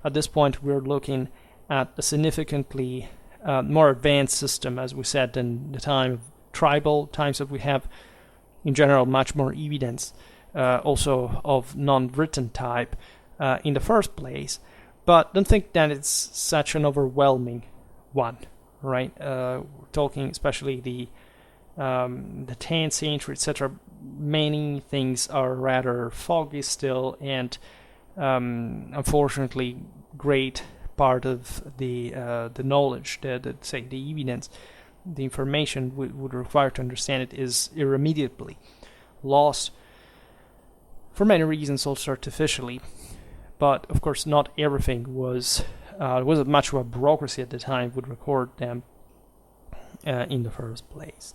at this point, we're looking at a significantly more advanced system, as we said, than the time of tribal times that we have, in general, much more evidence also of non-written type in the first place. But don't think that it's such an overwhelming one, right? We're talking especially the 10th century, etc. Many things are rather foggy still, and unfortunately, great part of the knowledge, the evidence, the information would require to understand it is irremediably lost for many reasons, also artificially. But of course, not everything was wasn't much of a bureaucracy at the time would record them in the first place.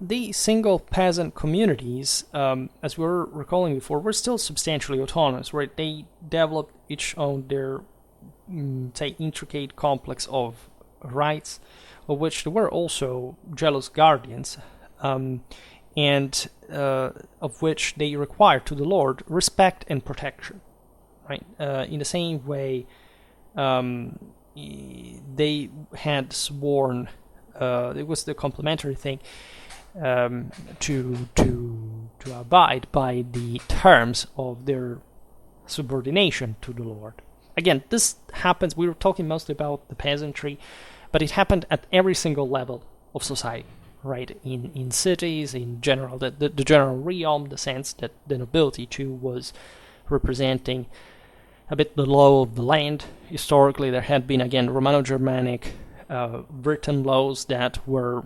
The single peasant communities, as we were recalling before, were still substantially autonomous, right? They developed each own their, intricate complex of rights, of which there were also jealous guardians, and of which they required to the Lord respect and protection, right? In the same way, they had sworn, it was the complementary thing, to abide by the terms of their subordination to the Lord. Again, this happens, we were talking mostly about the peasantry, but it happened at every single level of society, right? In cities, in general, the general realm, the sense that the nobility too was representing a bit the law of the land. Historically, there had been, again, Romano-Germanic written laws that were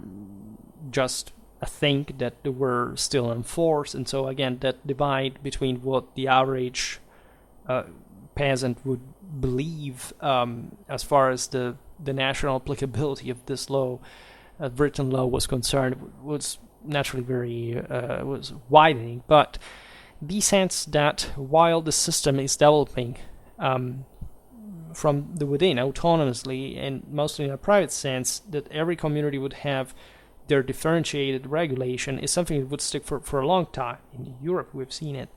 just a thing that were still in force, and so again, that divide between what the average peasant would believe as far as the national applicability of this law, written law, was concerned, was naturally very was widening. But the sense that while the system is developing from the within autonomously and mostly in a private sense, that every community would have their differentiated regulation, is something that would stick for a long time. In Europe, we've seen it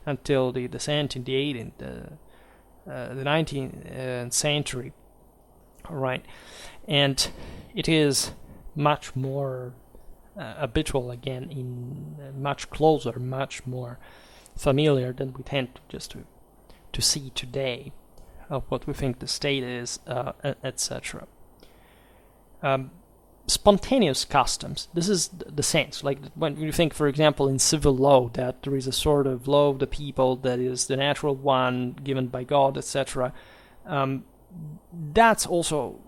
until the descent in the 18th, the 19th century, right? And it is much more habitual again, in much closer, much more familiar than we tend to see today of what we think the state is, etc. Spontaneous customs. This is the sense, like when you think, for example, in civil law, that there is a sort of law of the people that is the natural one given by God, etc. That's also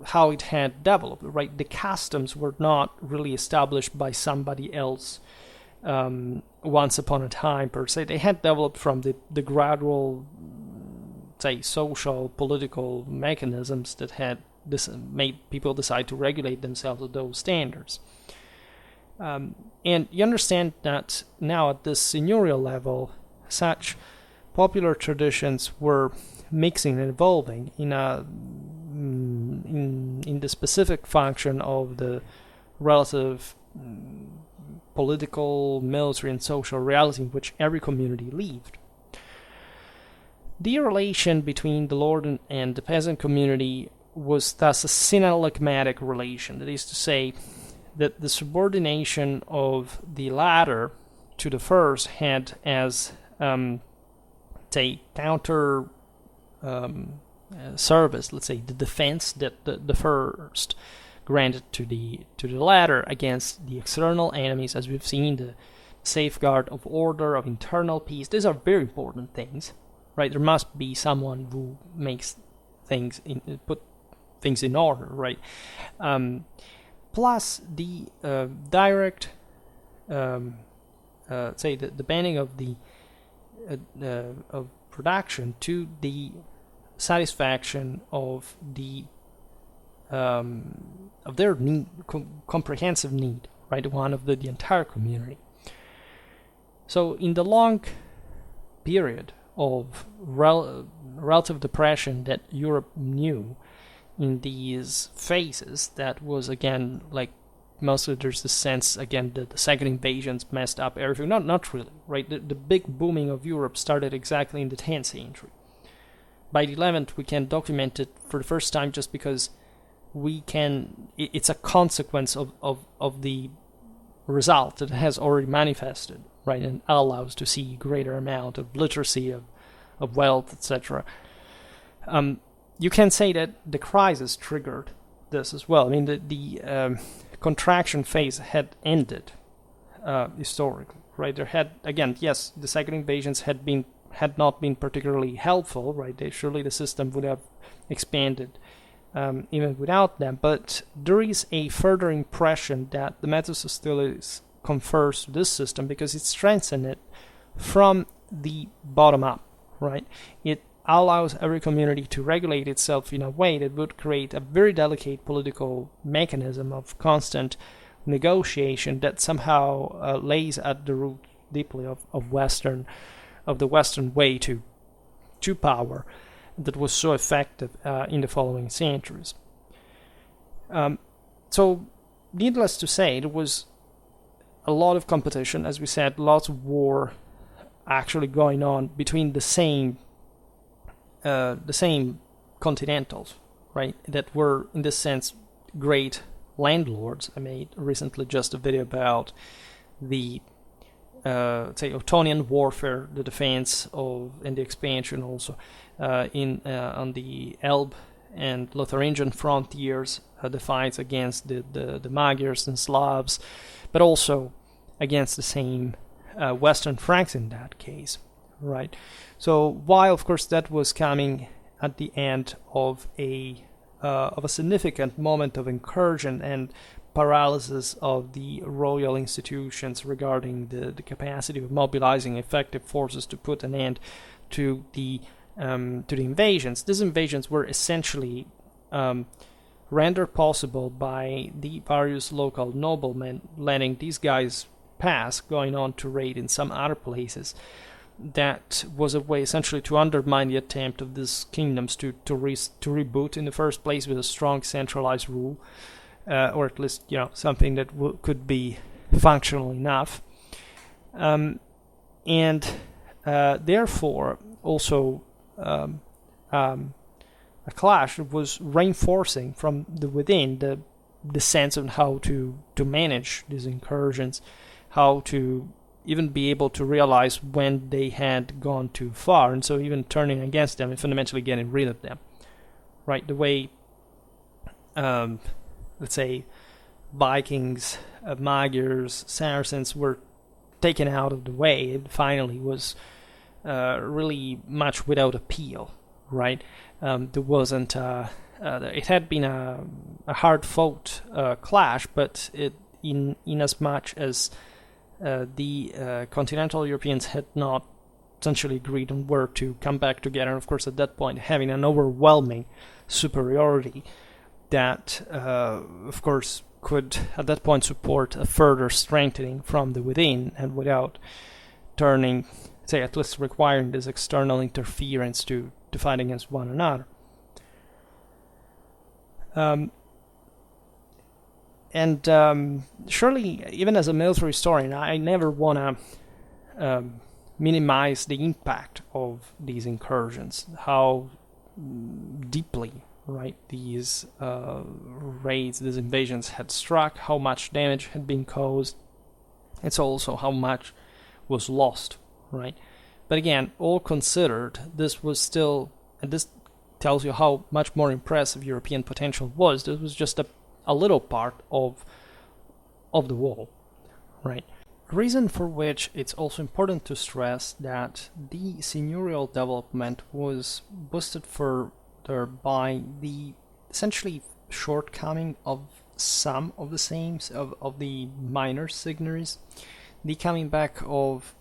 how it had developed, right? The customs were not really established by somebody else once upon a time per se. They had developed from the gradual, say, social, political mechanisms that had made people decide to regulate themselves with those standards. And you understand that now at this seigneurial level, such popular traditions were mixing and evolving in the specific function of the relative political, military, and social reality in which every community lived. The relation between the lord and the peasant community was thus a synalagmatic relation. That is to say, that the subordination of the latter to the first had as say counter service, let's say, the defense that the first granted to the latter against the external enemies, as we've seen, the safeguard of order, of internal peace. These are very important things, right? There must be someone who makes put things in order, right? Plus the direct, say, the banning of the of production to the satisfaction of the of their need, comprehensive need, right? One of the entire community. So in the long period of relative depression that Europe knew, in these phases, that was again, like, mostly there's the sense again that the second invasions messed up everything. Not really, right? The big booming of Europe started exactly in the 10th century. By the 11th, we can document it for the first time just because it's a consequence of the result that has already manifested, right? And allows to see greater amount of literacy, of wealth, etc. You can say that the crisis triggered this as well. I mean, the contraction phase had ended historically, right? There had, again, yes, the second invasions had not been particularly helpful, right? Surely the system would have expanded even without them. But there is a further impression that the Metus Hostilitas confers to this system because it strengthens it from the bottom up, right? It allows every community to regulate itself in a way that would create a very delicate political mechanism of constant negotiation that somehow lays at the root deeply of the Western way to power that was so effective in the following centuries. So, needless to say, there was a lot of competition, as we said, lots of war actually going on between the same continentals, right, that were, in this sense, great landlords. I made recently just a video about the, say, Ottonian warfare, the defense of, and the expansion also on the Elbe and Lotharingian frontiers, the fights against the Magyars and Slavs, but also against the same Western Franks in that case, right? So while, of course, that was coming at the end of a significant moment of incursion and paralysis of the royal institutions regarding the capacity of mobilizing effective forces to put an end to the invasions. These invasions were essentially rendered possible by the various local noblemen letting these guys pass, going on to raid in some other places. That was a way essentially to undermine the attempt of these kingdoms to reboot in the first place with a strong centralized rule, or at least, something that could be functional enough, and therefore also a clash was reinforcing from the within the sense of how to manage these incursions, how to even be able to realize when they had gone too far, and so even turning against them and fundamentally getting rid of them, right? The way, let's say, Vikings, Magyars, Saracens were taken out of the way, it finally was really much without appeal, right? There wasn't a it had been a hard-fought clash, but in as much as the continental Europeans had not essentially agreed on where to come back together. Of course, at that point, having an overwhelming superiority that, of course, could at that point support a further strengthening from the within, and without turning, say, at least requiring this external interference to fight against one another. Surely, even as a military historian, I never want to minimize the impact of these incursions, how deeply, right, these raids, these invasions had struck, how much damage had been caused. It's also how much was lost, right? But again, all considered, this was still, and this tells you how much more impressive European potential was. This was just a little part of the whole, right? Reason for which it's also important to stress that the seigneurial development was boosted further by the essentially shortcoming of some of the sames of the minor seigneuries, the coming back of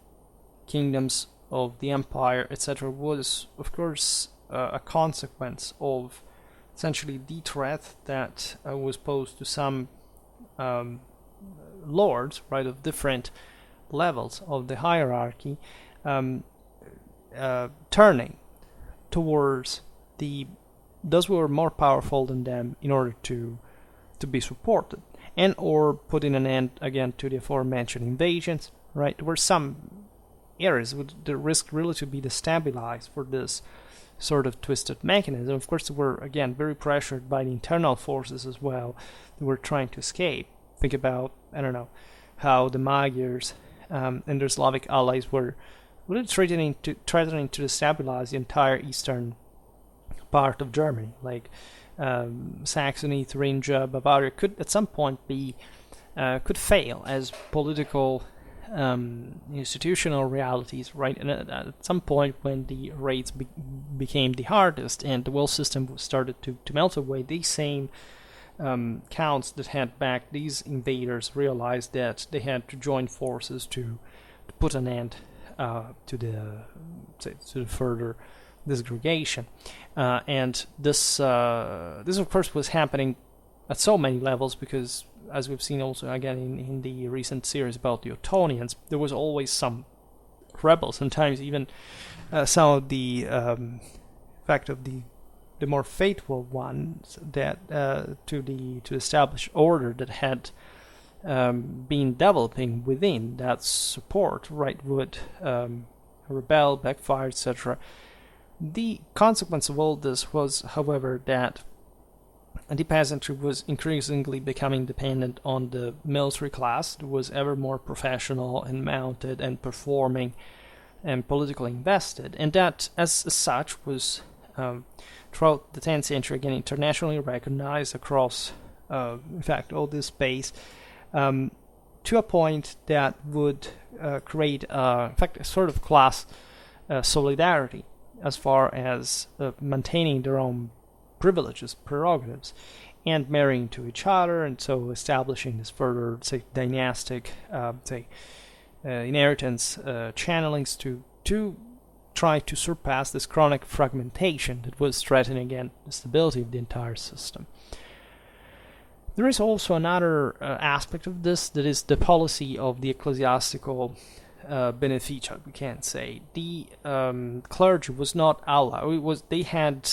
kingdoms of the empire, etc., was of course a consequence of essentially the threat that was posed to some lords, right, of different levels of the hierarchy, turning towards those who were more powerful than them in order to be supported, and or putting an end again to the aforementioned invasions, right? There were some areas with the risk really to be destabilized for this sort of twisted mechanism. Of course, they were again very pressured by the internal forces as well. They were trying to escape. Think about, I don't know, how the Magyars and their Slavic allies were really threatening to destabilize the entire eastern part of Germany, like Saxony, Thuringia, Bavaria could at some point could fail as political institutional realities, right? And at some point when the raids became the hardest and the world system started to melt away, these same counts that had backed these invaders realized that they had to join forces to put an end to the further disgregation, and this of course was happening at so many levels, because as we've seen also again in the recent series about the Ottonians, there was always some rebels, sometimes even some of the fact of the more faithful ones that to the established order that had been developing within that support, right, would rebel, backfire, etc. The consequence of all this was, however, that the peasantry was increasingly becoming dependent on the military class that was ever more professional and mounted and performing and politically invested, and that as such was throughout the 10th century again internationally recognized across in fact all this space, to a point that would create in fact a sort of class solidarity as far as maintaining their own privileges, prerogatives, and marrying to each other, and so establishing this further, say, dynastic, inheritance channelings to try to surpass this chronic fragmentation that was threatening again the stability of the entire system. There is also another aspect of this, that is the policy of the ecclesiastical beneficia, we can say. The clergy was not allowed. They had,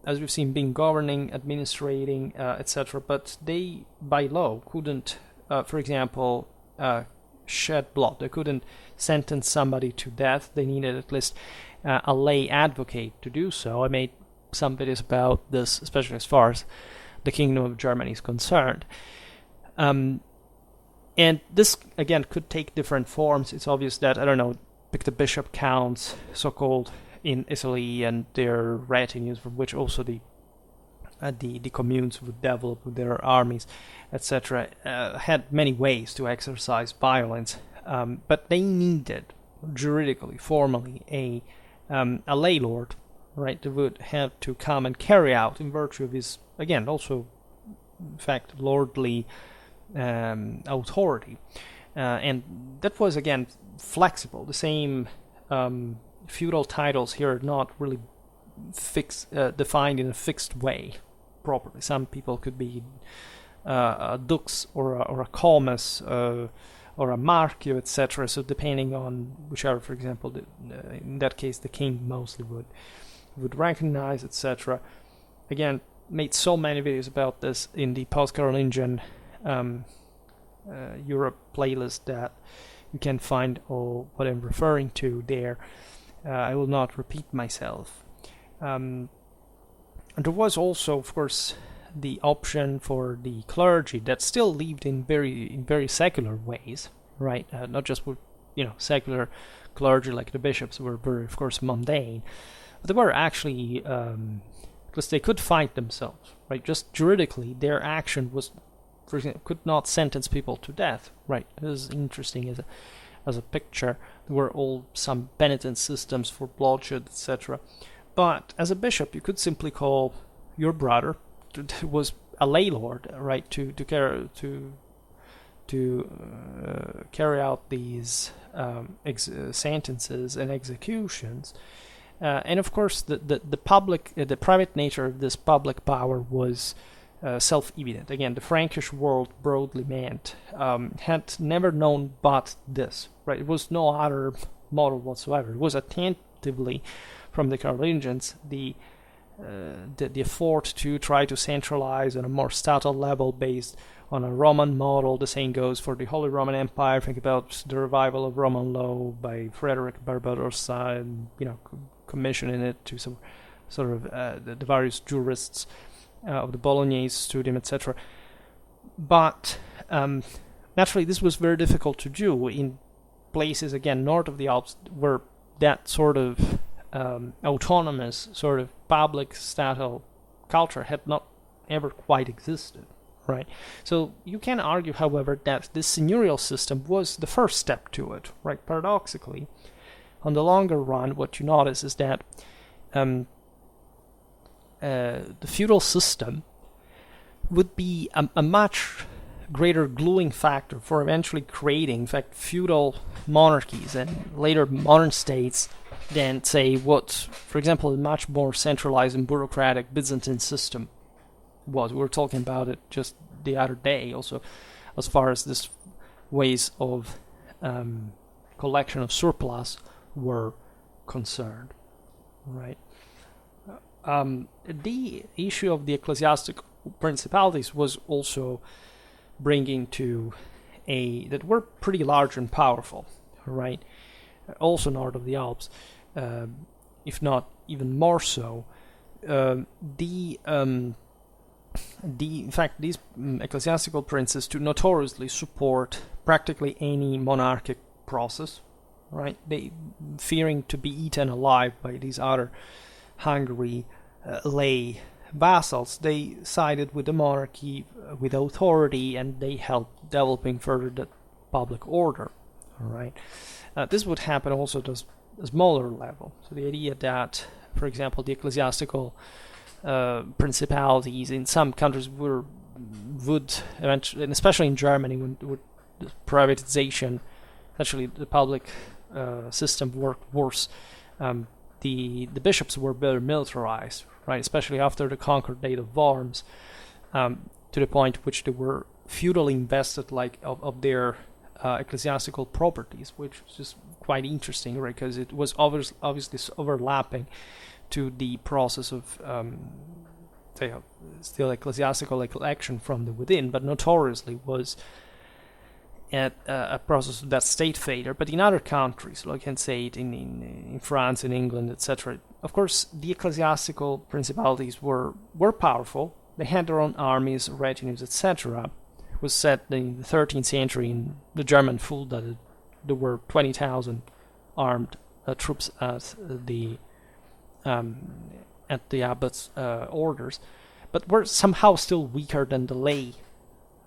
as we've seen, been governing, administrating, etc., but they, by law, couldn't, for example, shed blood. They couldn't sentence somebody to death. They needed at least a lay advocate to do so. I made some videos about this, especially as far as the Kingdom of Germany is concerned. And this, again, could take different forms. It's obvious that, I don't know, pick the bishop counts, so-called, in Italy, and their retinues, from which also the communes would develop with their armies, etc., had many ways to exercise violence, but they needed, juridically, formally, a lay lord, right, that would have to come and carry out in virtue of his, again, also, in fact, lordly authority. And that was, again, flexible. The same feudal titles here are not really defined in a fixed way properly. Some people could be a dux or a comus or a marquis, etc. So depending on whichever, for example, in that case, the king mostly would recognize, etc. Again, made so many videos about this in the post-Carolingian Europe playlist that you can find all what I'm referring to there. I will not repeat myself. And there was also, of course, the option for the clergy that still lived in very secular ways, right? Not just with, secular clergy like the bishops were very, of course, mundane, but they were actually, because they could fight themselves, right? Just juridically, their action was, for example, could not sentence people to death, right? This is interesting as a picture. There were all some penitence systems for bloodshed, etc. But as a bishop, you could simply call your brother, who was a lay lord, right, to carry out these sentences and executions. And of course, the private nature of this public power was self-evident. Again, the Frankish world, broadly meant, had never known but this, right? It was no other model whatsoever. It was attentively, from the Carolingians, the effort to try to centralize on a more statal level based on a Roman model. The same goes for the Holy Roman Empire. Think about the revival of Roman law by Frederick Barbarossa, and commissioning it to some sort of the various jurists of the Bolognese studium, etc. But naturally, this was very difficult to do in places, again, north of the Alps, where that sort of autonomous sort of public statal culture had not ever quite existed, right? So you can argue, however, that this seigneurial system was the first step to it, right? Paradoxically, on the longer run, what you notice is that the feudal system would be a much greater gluing factor for eventually creating, in fact, feudal monarchies and later modern states than, say, what, for example, a much more centralized and bureaucratic Byzantine system was. We were talking about it just the other day, also, as far as this ways of collection of surplus were concerned, right? The issue of the ecclesiastical principalities was also bringing to that were pretty large and powerful, right? Also north of the Alps, if not even more so. In fact, these ecclesiastical princes to notoriously support practically any monarchic process, right? They, fearing to be eaten alive by these other hungry lay vassals, they sided with the monarchy with authority, and they helped developing further the public order. All right, this would happen also at a smaller level. So the idea that, for example, the ecclesiastical principalities in some countries would eventually, and especially in Germany, when the privatization, actually the public system worked worse. The bishops were better militarized, right? Especially after the conquered date of Worms, to the point which they were feudally invested, like of their ecclesiastical properties, which is just quite interesting, right? Because it was obviously overlapping to the process of still ecclesiastical election from the within, but notoriously was at a process of that state failure. But in other countries, like I can say it in France, in England, etc., of course, the ecclesiastical principalities were powerful. They had their own armies, retinues, etc. It was said in the 13th century in the German Fold that there were 20,000 armed troops at the abbot's orders, but were somehow still weaker than the lay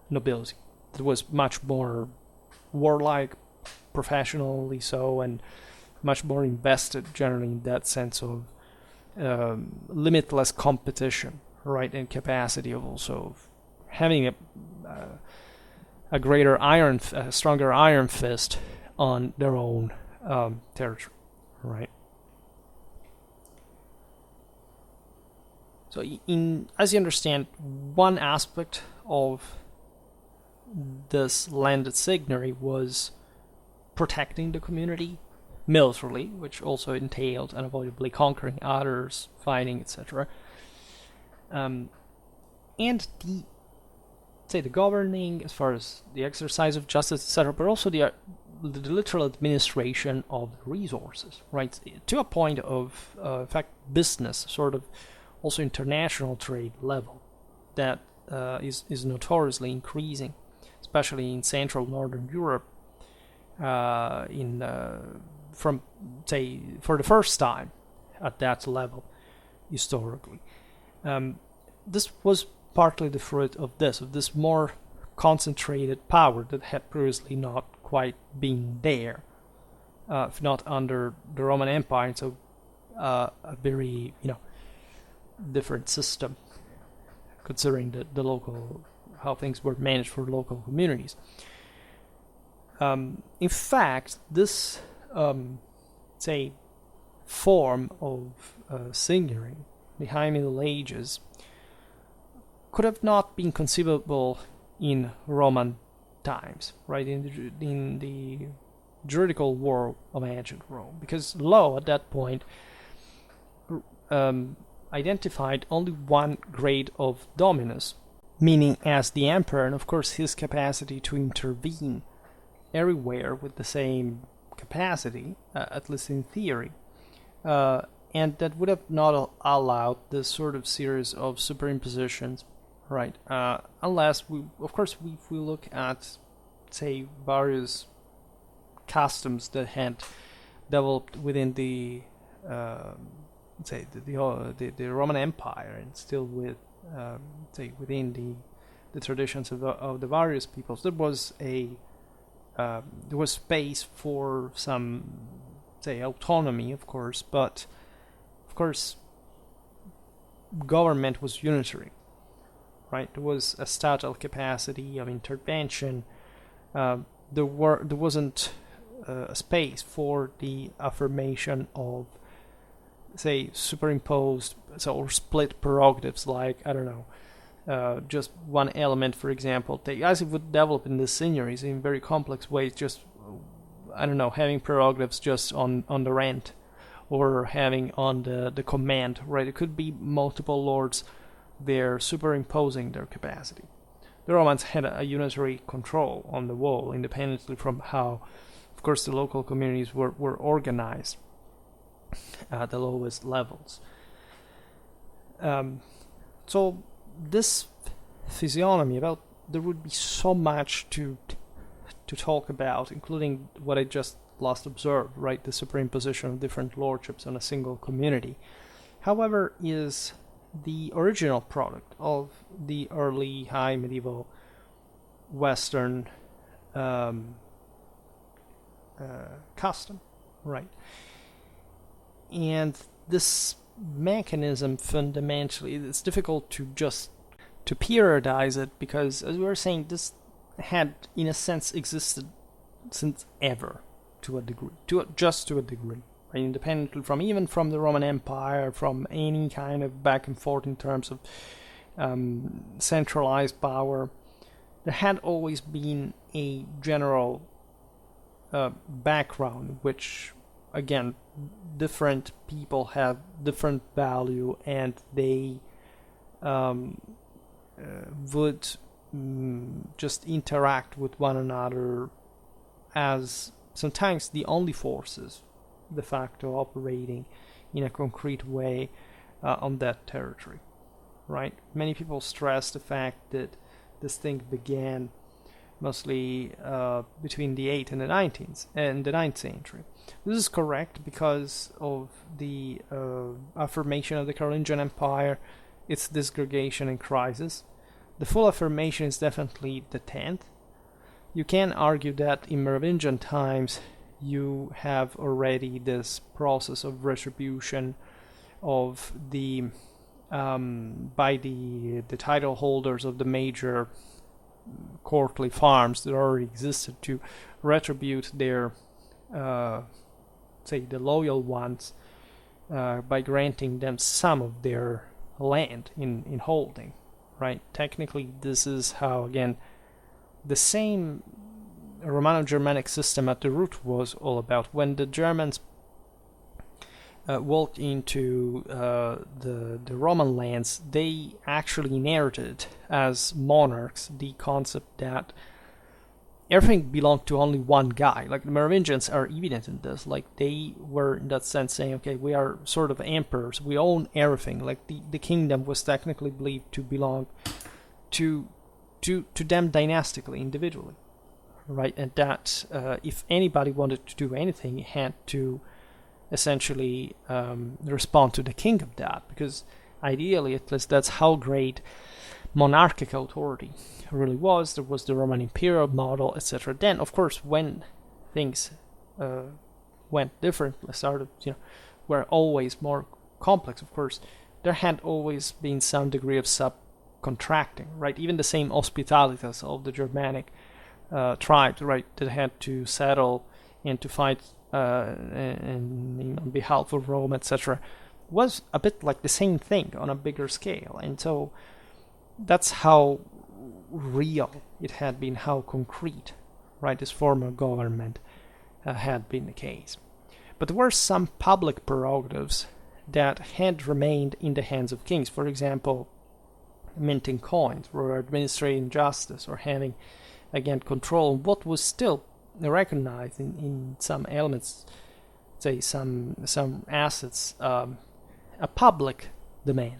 nobility. It was much more warlike, professionally so, and much more invested generally in that sense of limitless competition, right, and capacity of also having a greater a stronger iron fist on their own territory, right? So, as you understand, one aspect of this landed seigneury was protecting the community militarily, which also entailed unavoidably conquering others, fighting, etc. And the governing, as far as the exercise of justice, etc., but also the literal administration of resources, right? To a point of, in fact, business, sort of also international trade level, that is notoriously increasing, especially in Central Northern Europe, for the first time at that level historically. This was partly the fruit of this more concentrated power that had previously not quite been there, if not under the Roman Empire. So a very different system, considering the local, how things were managed for local communities. In fact, this form of seigneury, the High Middle Ages, could have not been conceivable in Roman times, right? In the juridical world of ancient Rome, because law at that point identified only one grade of dominus, meaning as the emperor, and of course his capacity to intervene everywhere with the same capacity, at least in theory, and that would have not allowed this sort of series of superimpositions, right? Unless if we look at, say, various customs that had developed within the Roman Empire, and still with within the traditions of the various peoples, there was space for some autonomy, of course, but of course government was unitary, right? There was a statute capacity of intervention. There wasn't a space for the affirmation of, say, superimposed or split prerogatives, like, I don't know, just one element, for example, as it would develop in the seigneuries in very complex ways, just, I don't know, having prerogatives just on the rent, or having on the command, right? It could be multiple lords there superimposing their capacity. The Romans had a unitary control on the whole, independently from how, of course, the local communities were organized at the lowest levels. So this physiognomy, there would be so much to talk about, including what I just last observed, right? The superimposition of different lordships on a single community. However, is the original product of the early high medieval Western custom, right? And this mechanism, fundamentally, it's difficult to periodize it, because, as we were saying, this had, in a sense, existed since ever, to a degree, just to a degree, right? Independently from the Roman Empire, from any kind of back and forth in terms of centralized power, there had always been a general background, which, again, different people have different value, and they would just interact with one another as sometimes the only forces de facto operating in a concrete way on that territory, right? Many people stress the fact that this thing began mostly between the 8th and the 19th and the 9th century. This is correct because of the affirmation of the Carolingian Empire, its disgregation and crisis. The full affirmation is definitely the 10th. You can argue that in Merovingian times you have already this process of retribution of the by the title holders of the major courtly farms that already existed to retribute their say the loyal ones by granting them some of their land in holding, right? Technically, this is how, again, the same Romano-Germanic system at the root was all about. When the Germans walked into the Roman lands, they actually inherited as monarchs the concept that everything belonged to only one guy. Like the Merovingians are evident in this. Like they were in that sense saying, okay, we are sort of emperors, we own everything. Like the kingdom was technically believed to belong to them dynastically, individually, right? And that if anybody wanted to do anything, it had to essentially respond to the king of that, because ideally, at least, that's how great monarchical authority really was. There was the Roman imperial model, etc. Then, of course, when things went differently, started, were always more complex. Of course, there had always been some degree of subcontracting, right? Even the same hospitalities of the Germanic tribes, right, that had to settle and to fight and on behalf of Rome, etc., was a bit like the same thing on a bigger scale. And so that's how real it had been, how concrete, right, this form of government had been the case. But there were some public prerogatives that had remained in the hands of kings. For example, minting coins, or administrating justice, or having, again, control of what was still recognized in some elements, say some assets, a public domain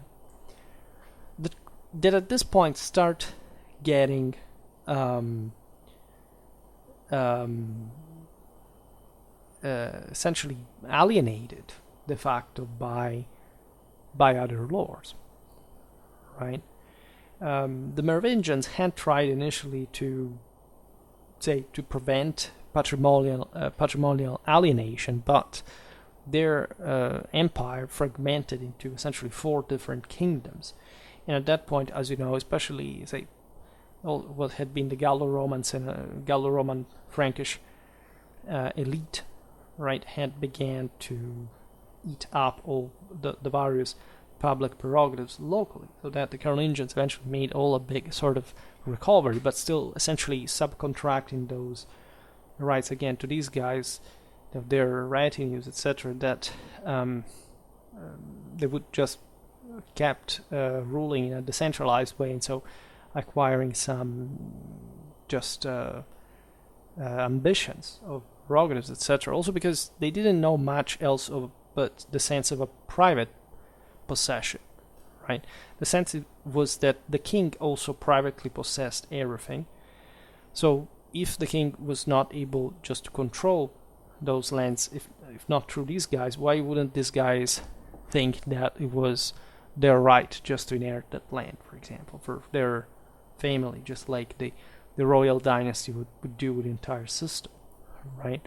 that at this point start getting essentially alienated de facto by other lords, right? The Merovingians had tried initially to prevent patrimonial alienation, but their empire fragmented into essentially 4 different kingdoms. And at that point, as you know, especially what had been the Gallo-Romans and Gallo-Roman Frankish elite, right, had began to eat up all the various public prerogatives locally, so that the Carolingians eventually made all a big sort of recovery, but still essentially subcontracting those rights again to these guys, their retinues, etc., that they would just kept ruling in a decentralized way, and so acquiring some just ambitions of prerogatives, etc. Also because they didn't know much else but the sense of a private possession, right? The sense was that the king also privately possessed everything. So if the king was not able just to control those lands, if not through these guys, why wouldn't these guys think that it was their right just to inherit that land, for example, for their family, just like the royal dynasty would do with the entire system, right?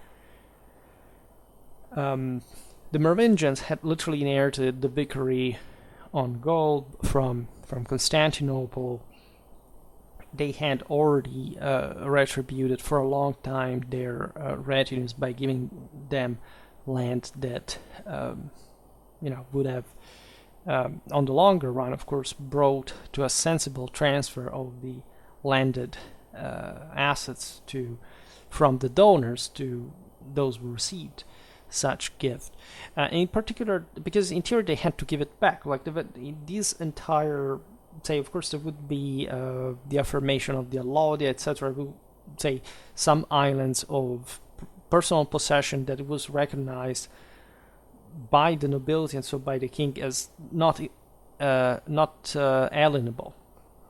The Merovingians had literally inherited the victory on gold from Constantinople. They had already retributed for a long time their retinues by giving them land that would have, on the longer run, of course, brought to a sensible transfer of the landed assets from the donors to those who received such gift. In particular, because in theory they had to give it back. Like these entire, say, of course, there would be the affirmation of the allodi, etc. Say some islands of personal possession that it was recognized by the nobility and so by the king as not alienable,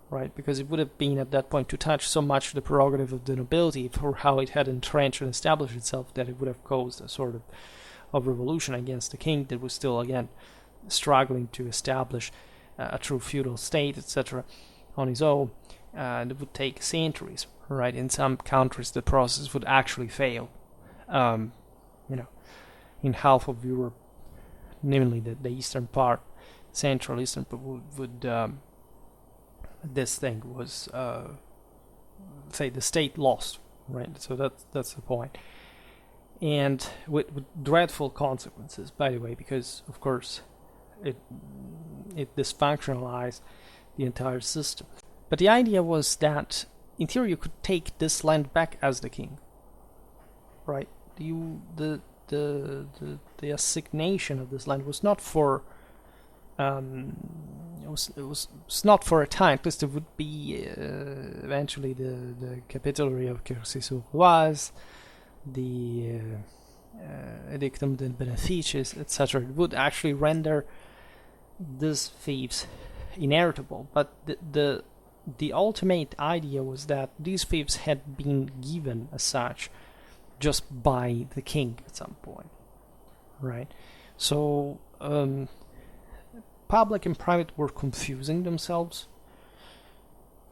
right? Because it would have been at that point to touch so much the prerogative of the nobility for how it had entrenched and established itself that it would have caused a sort of revolution against the king that was still, again, struggling to establish a true feudal state, etc., on his own. It would take centuries, right? In some countries, the process would actually fail. In half of Europe, namely the eastern part, central eastern part, this thing was, say, the state lost, right? So that's the point. And with dreadful consequences, by the way, because of course it dysfunctionalized the entire system. But the idea was that in theory you could take this land back as the king, right? The assignation of this land was not for it was not for a time. Plus, there would be eventually the capitulary of Cursis-sur-Oise, the edictum de beneficiis, etc. It would actually render these fiefs inheritable. But the ultimate idea was that these fiefs had been given as such just by the king at some point, right? So public and private were confusing themselves,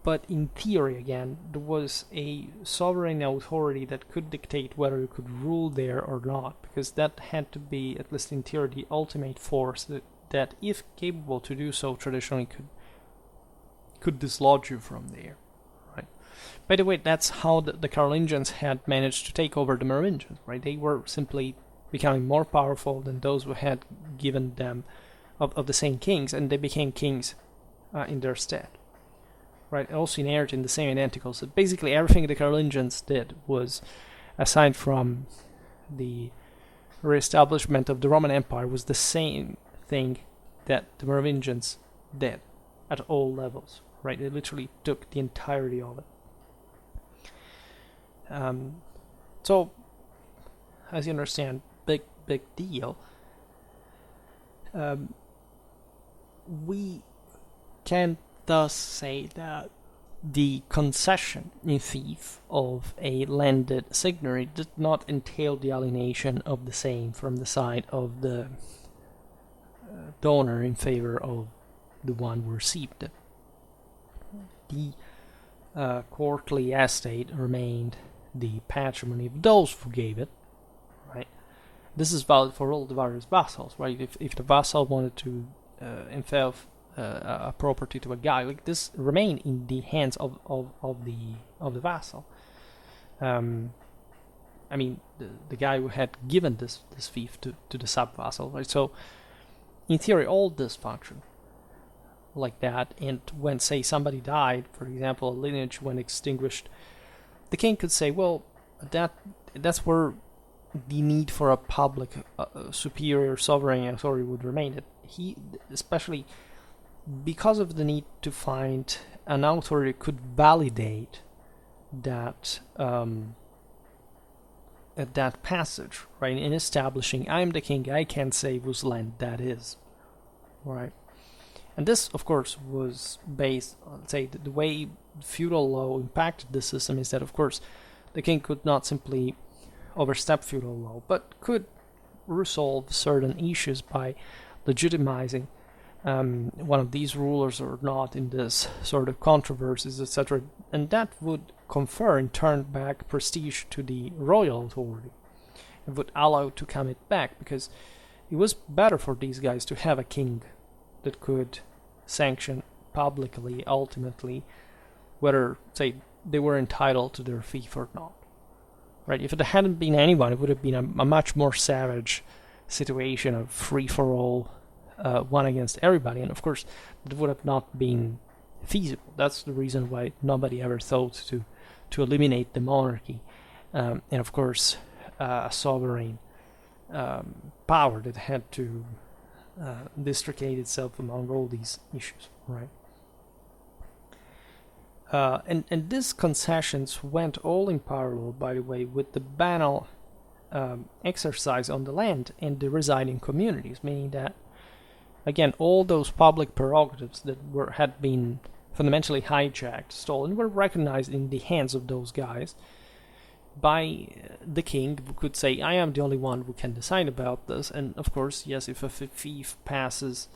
but in theory, again, there was a sovereign authority that could dictate whether you could rule there or not, because that had to be, at least in theory, the ultimate force that if capable to do so, traditionally could dislodge you from there, right? By the way, that's how the Carolingians had managed to take over the Merovingians, right? They were simply becoming more powerful than those who had given them of the same kings, and they became kings in their stead, right? Also inheriting the same identicals. So basically everything the Carolingians did was, aside from the reestablishment of the Roman Empire, was the same thing that the Merovingians did at all levels, right? They literally took the entirety of it. So, as you understand, big deal. We can thus say that the concession in fief of a landed seigneury did not entail the alienation of the same from the side of the donor in favor of the one who received it. The courtly estate remained the patrimony of those who gave it, right? This is valid for all the various vassals, right? If the vassal wanted to himself a property to a guy, like this remained in the hands of the vassal. I mean, the guy who had given this fief to the sub vassal, right? So in theory, all this functioned like that. And when, say, somebody died, for example, a lineage went extinguished, the king could say, well, that's where the need for a public superior sovereign authority would remain. He, especially because of the need to find an authority that could validate that that passage, right? In establishing, I am the king, I can say whose land that is, right? And this, of course, was based on, say, the way feudal law impacted the system is that, of course, the king could not simply overstep feudal law, but could resolve certain issues by legitimizing one of these rulers or not in this sort of controversies, etc. And that would confer, in turn, back prestige to the royal authority. It would allow to come it back, because it was better for these guys to have a king that could sanction publicly, ultimately, whether, say, they were entitled to their fief or not. Right? If it hadn't been anyone, it would have been a much more savage situation of free-for-all, one against everybody, and of course, it would have not been feasible. That's the reason why nobody ever thought to eliminate the monarchy, and of course, a sovereign power that had to districate itself among all these issues, right? And these concessions went all in parallel, by the way, with the banal exercise on the land and the residing communities, meaning that, again, all those public prerogatives that had been fundamentally hijacked, stolen, were recognized in the hands of those guys by the king, who could say, I am the only one who can decide about this. And of course, yes, if a fief passes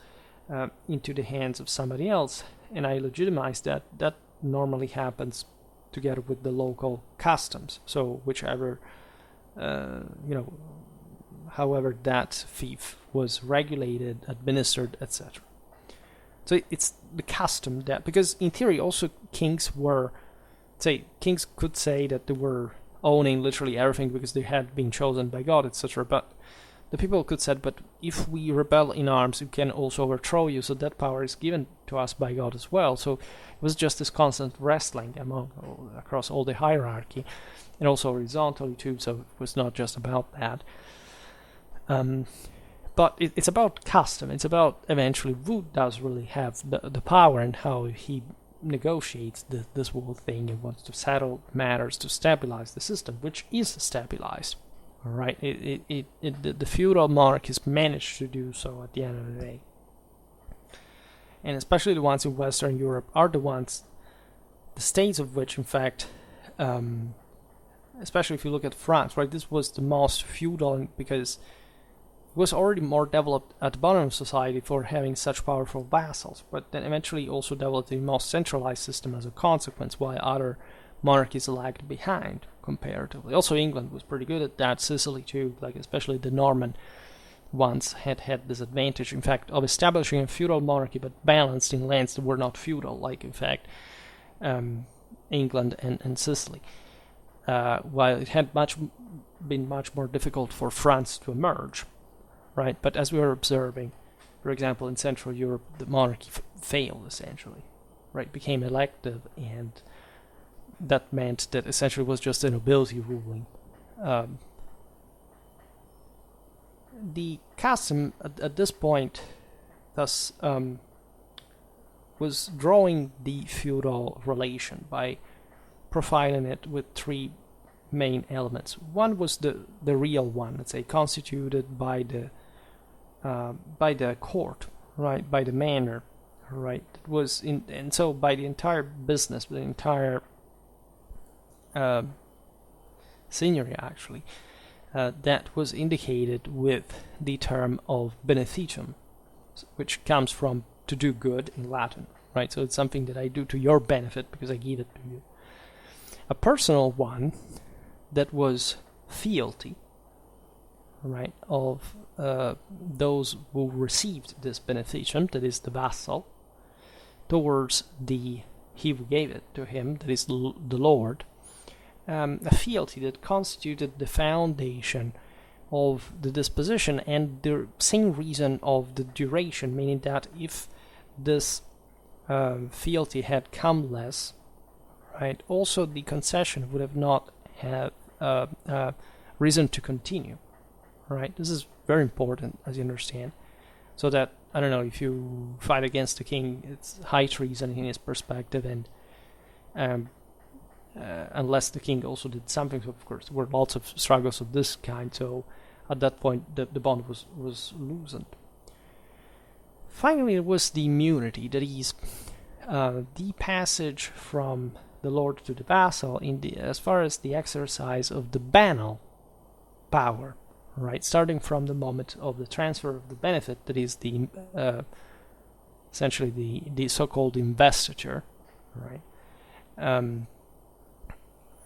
into the hands of somebody else, and I legitimize that, that normally happens together with the local customs. So whichever, however that fief was regulated, administered, etc. So it's the custom that, because in theory also kings could say that they were owning literally everything because they had been chosen by God, etc. But the people could say, but if we rebel in arms, we can also overthrow you, so that power is given to us by God as well. So it was just this constant wrestling across all the hierarchy, and also horizontally too, so it was not just about that. But it's about custom. It's about eventually who does really have the power and how he negotiates this whole thing and wants to settle matters to stabilize the system, which is stabilized. All right, the feudal monarchies managed to do so at the end of the day, and especially the ones in Western Europe are the states of which, in fact, especially if you look at France, right, this was the most feudal because it was already more developed at the bottom of society for having such powerful vassals, but then eventually also developed the most centralized system as a consequence, while other monarchies lagged behind comparatively. Also, England was pretty good at that. Sicily too, like especially the Norman ones had this advantage, in fact, of establishing a feudal monarchy, but balanced in lands that were not feudal, like in fact England and Sicily. While it had been much more difficult for France to emerge, right? But as we were observing, for example, in Central Europe, the monarchy failed essentially, right? Became elective, and that meant that essentially was just the nobility ruling. The custom at this point thus was drawing the feudal relation by profiling it with three main elements. One was the real one, let's say, constituted by the court, right, by the manor, right. It was and so by the entire business, the entire seigneury actually, that was indicated with the term of beneficium, which comes from to do good in Latin, right? So it's something that I do to your benefit because I give it to you. A personal one that was fealty, right, of those who received this beneficium, that is the vassal, towards he who gave it to him, that is the Lord. A fealty that constituted the foundation of the disposition and the same reason of the duration, meaning that if this fealty had come less, right, also the concession would have not have reason to continue, right? This is very important, as you understand, so that, I don't know, if you fight against the king, it's high treason in his perspective, and unless the king also did something. So of course there were lots of struggles of this kind, so at that point the bond was loosened. Finally, it was the immunity, that is the passage from the lord to the vassal as far as the exercise of the banal power, right, starting from the moment of the transfer of the benefit, that is the essentially the so-called investiture, right,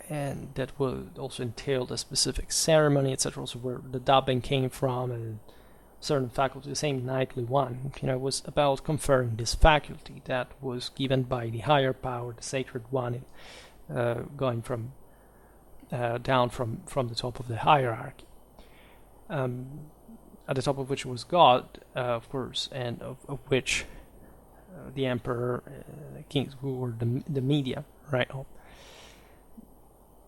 and that would also entail a specific ceremony, etc. Also, where the dubbing came from, and certain faculty, the same knightly one, was about conferring this faculty that was given by the higher power, the sacred one, going from down from the top of the hierarchy, at the top of which was God, of course, and of which the emperor, kings, who were the media, right?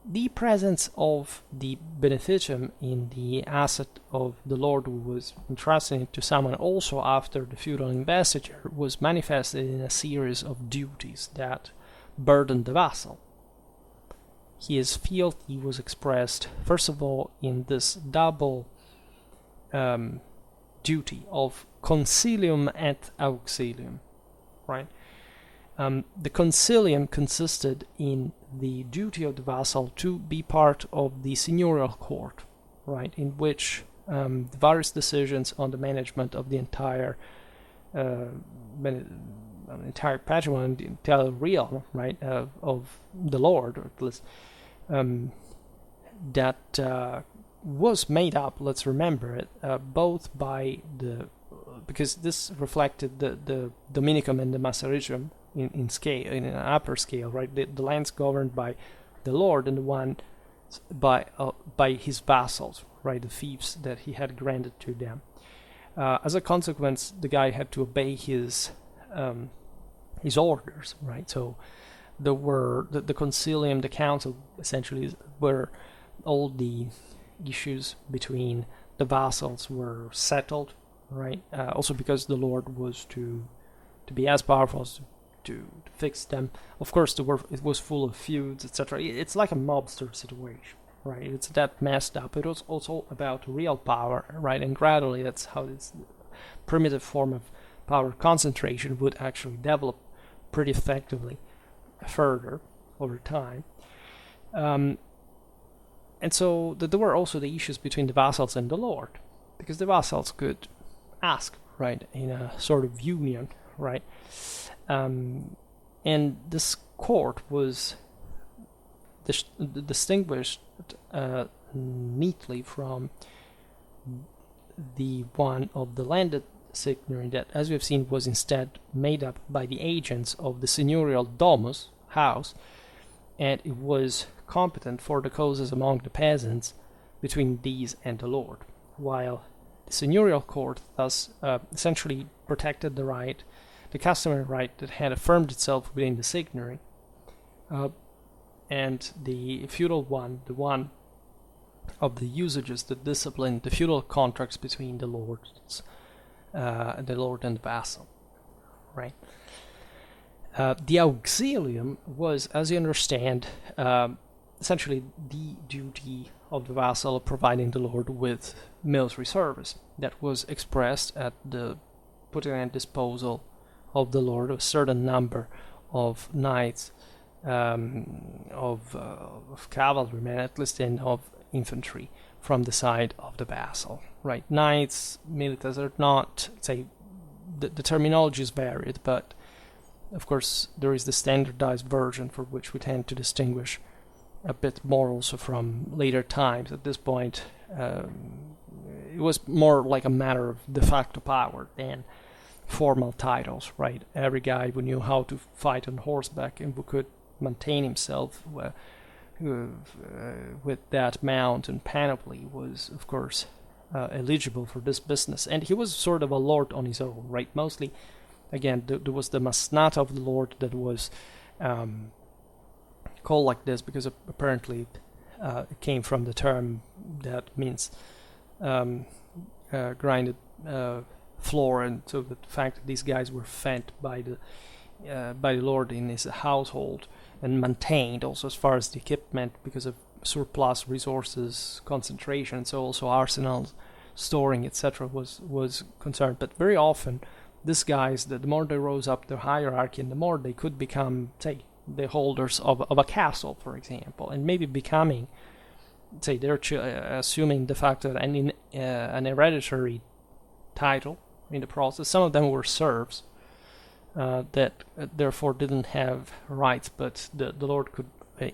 The presence of the beneficium in the asset of the lord who was entrusting it to someone also after the feudal investiture was manifested in a series of duties that burdened the vassal. His fealty was expressed, first of all, in this double duty of Consilium et auxilium, right? The Consilium consisted in the duty of the vassal to be part of the seigneurial court, right, in which the various decisions on the management of the entire patrimony, the entire realm, right, of the lord, or at least that was made up, let's remember it, both by because this reflected the Dominicum and the Massaricium in scale, in an upper scale, right? The lands governed by the lord, and the one by his vassals, right? The fiefs that he had granted to them. As a consequence, the guy had to obey his orders, right? So there were the Consilium, the council, essentially, where all the issues between the vassals were settled, right? Also because the lord was to be as powerful as to fix them. Of course, it was full of feuds, etc. It's like a mobster situation, right? It's that messed up. It was also about real power, right? And gradually, that's how this primitive form of power concentration would actually develop pretty effectively further over time. And so there were also the issues between the vassals and the lord, because the vassals could ask, right, in a sort of union, right? And this court was distinguished neatly from the one of the landed seigneury that, as we have seen, was instead made up by the agents of the seigneurial domus, house, and it was competent for the causes among the peasants between these and the lord, while the seigneurial court thus essentially protected the customary right that had affirmed itself within the seigneury, and the feudal one, the one of the usages that disciplined the feudal contracts between the lord and the vassal, right? The auxilium was, as you understand, essentially the duty of the vassal of providing the lord with military service that was expressed at the putting at disposal of the lord a certain number of knights, of cavalrymen, at least, and of infantry from the side of the vassal, right? Knights, militaries are not, say, the terminology is varied, but of course there is the standardized version for which we tend to distinguish a bit more also from later times. At this point, it was more like a matter of de facto power than formal titles, right? Every guy who knew how to fight on horseback and who could maintain himself with that mount and panoply was, of course, eligible for this business. And he was sort of a lord on his own, right? Mostly, again, there was the masnata of the lord that was called like this because apparently it came from the term that means grinded floor, and so the fact that these guys were fed by the lord in his household and maintained also as far as the equipment because of surplus resources concentration, so also arsenals, storing, etc. was concerned. But very often these guys, the more they rose up the hierarchy and the more they could become, say, the holders of a castle, for example, and maybe becoming, say, they're assuming de facto an hereditary title in the process. Some of them were serfs that therefore didn't have rights, but the lord could,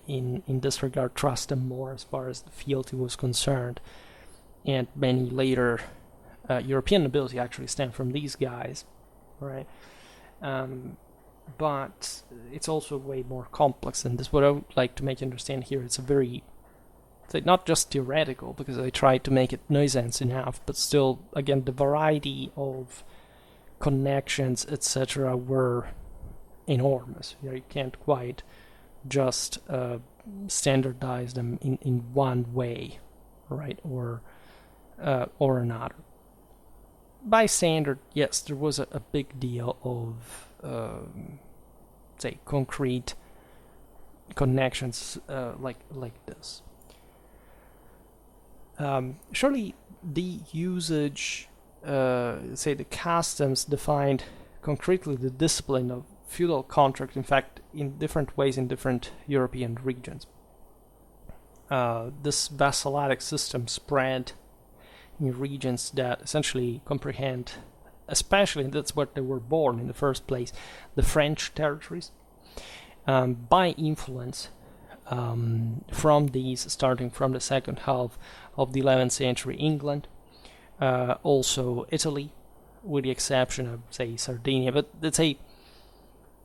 in this regard, trust them more as far as the fealty was concerned. And many later European nobility actually stem from these guys, right? But it's also way more complex than this. What I would like to make you understand here, it's a very, not just theoretical, because I tried to make it nuisance enough, but still, again, the variety of connections, etc., were enormous. You can't quite just standardize them in one way, right, or another. By standard, yes, there was a big deal of say, concrete connections like this. Surely the usage, say the customs, defined concretely the discipline of feudal contract, in fact, in different ways in different European regions. This vassalatic system spread in regions that essentially comprehend, especially, and that's where they were born in the first place, the French territories, by influence from these, starting from the second half of the 11th century England, also Italy, with the exception of, say, Sardinia. But let's say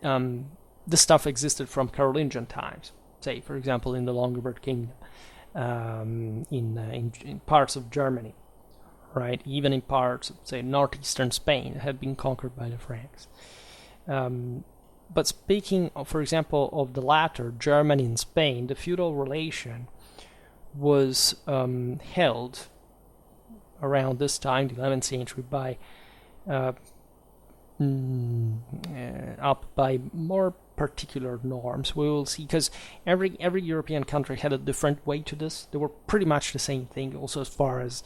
this stuff existed from Carolingian times, say, for example, in the Longobard Kingdom, in parts of Germany, right? Even in parts of, say, northeastern Spain that had been conquered by the Franks. But speaking, for example, of the latter, Germany and Spain, the feudal relation was held around this time, the 11th century, by up by more particular norms. We will see, because every European country had a different way to this. They were pretty much the same thing, also as far as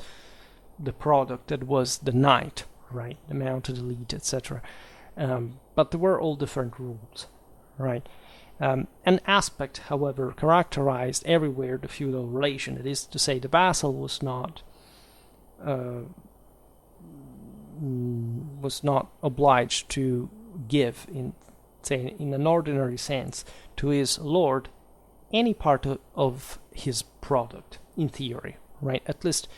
the product that was the knight, right, the mounted elite, etc. But there were all different rules, right? An aspect, however, characterized everywhere the feudal relation. That is to say, the vassal was not obliged to give, in an ordinary sense, to his lord any part of his product, in theory, right? At least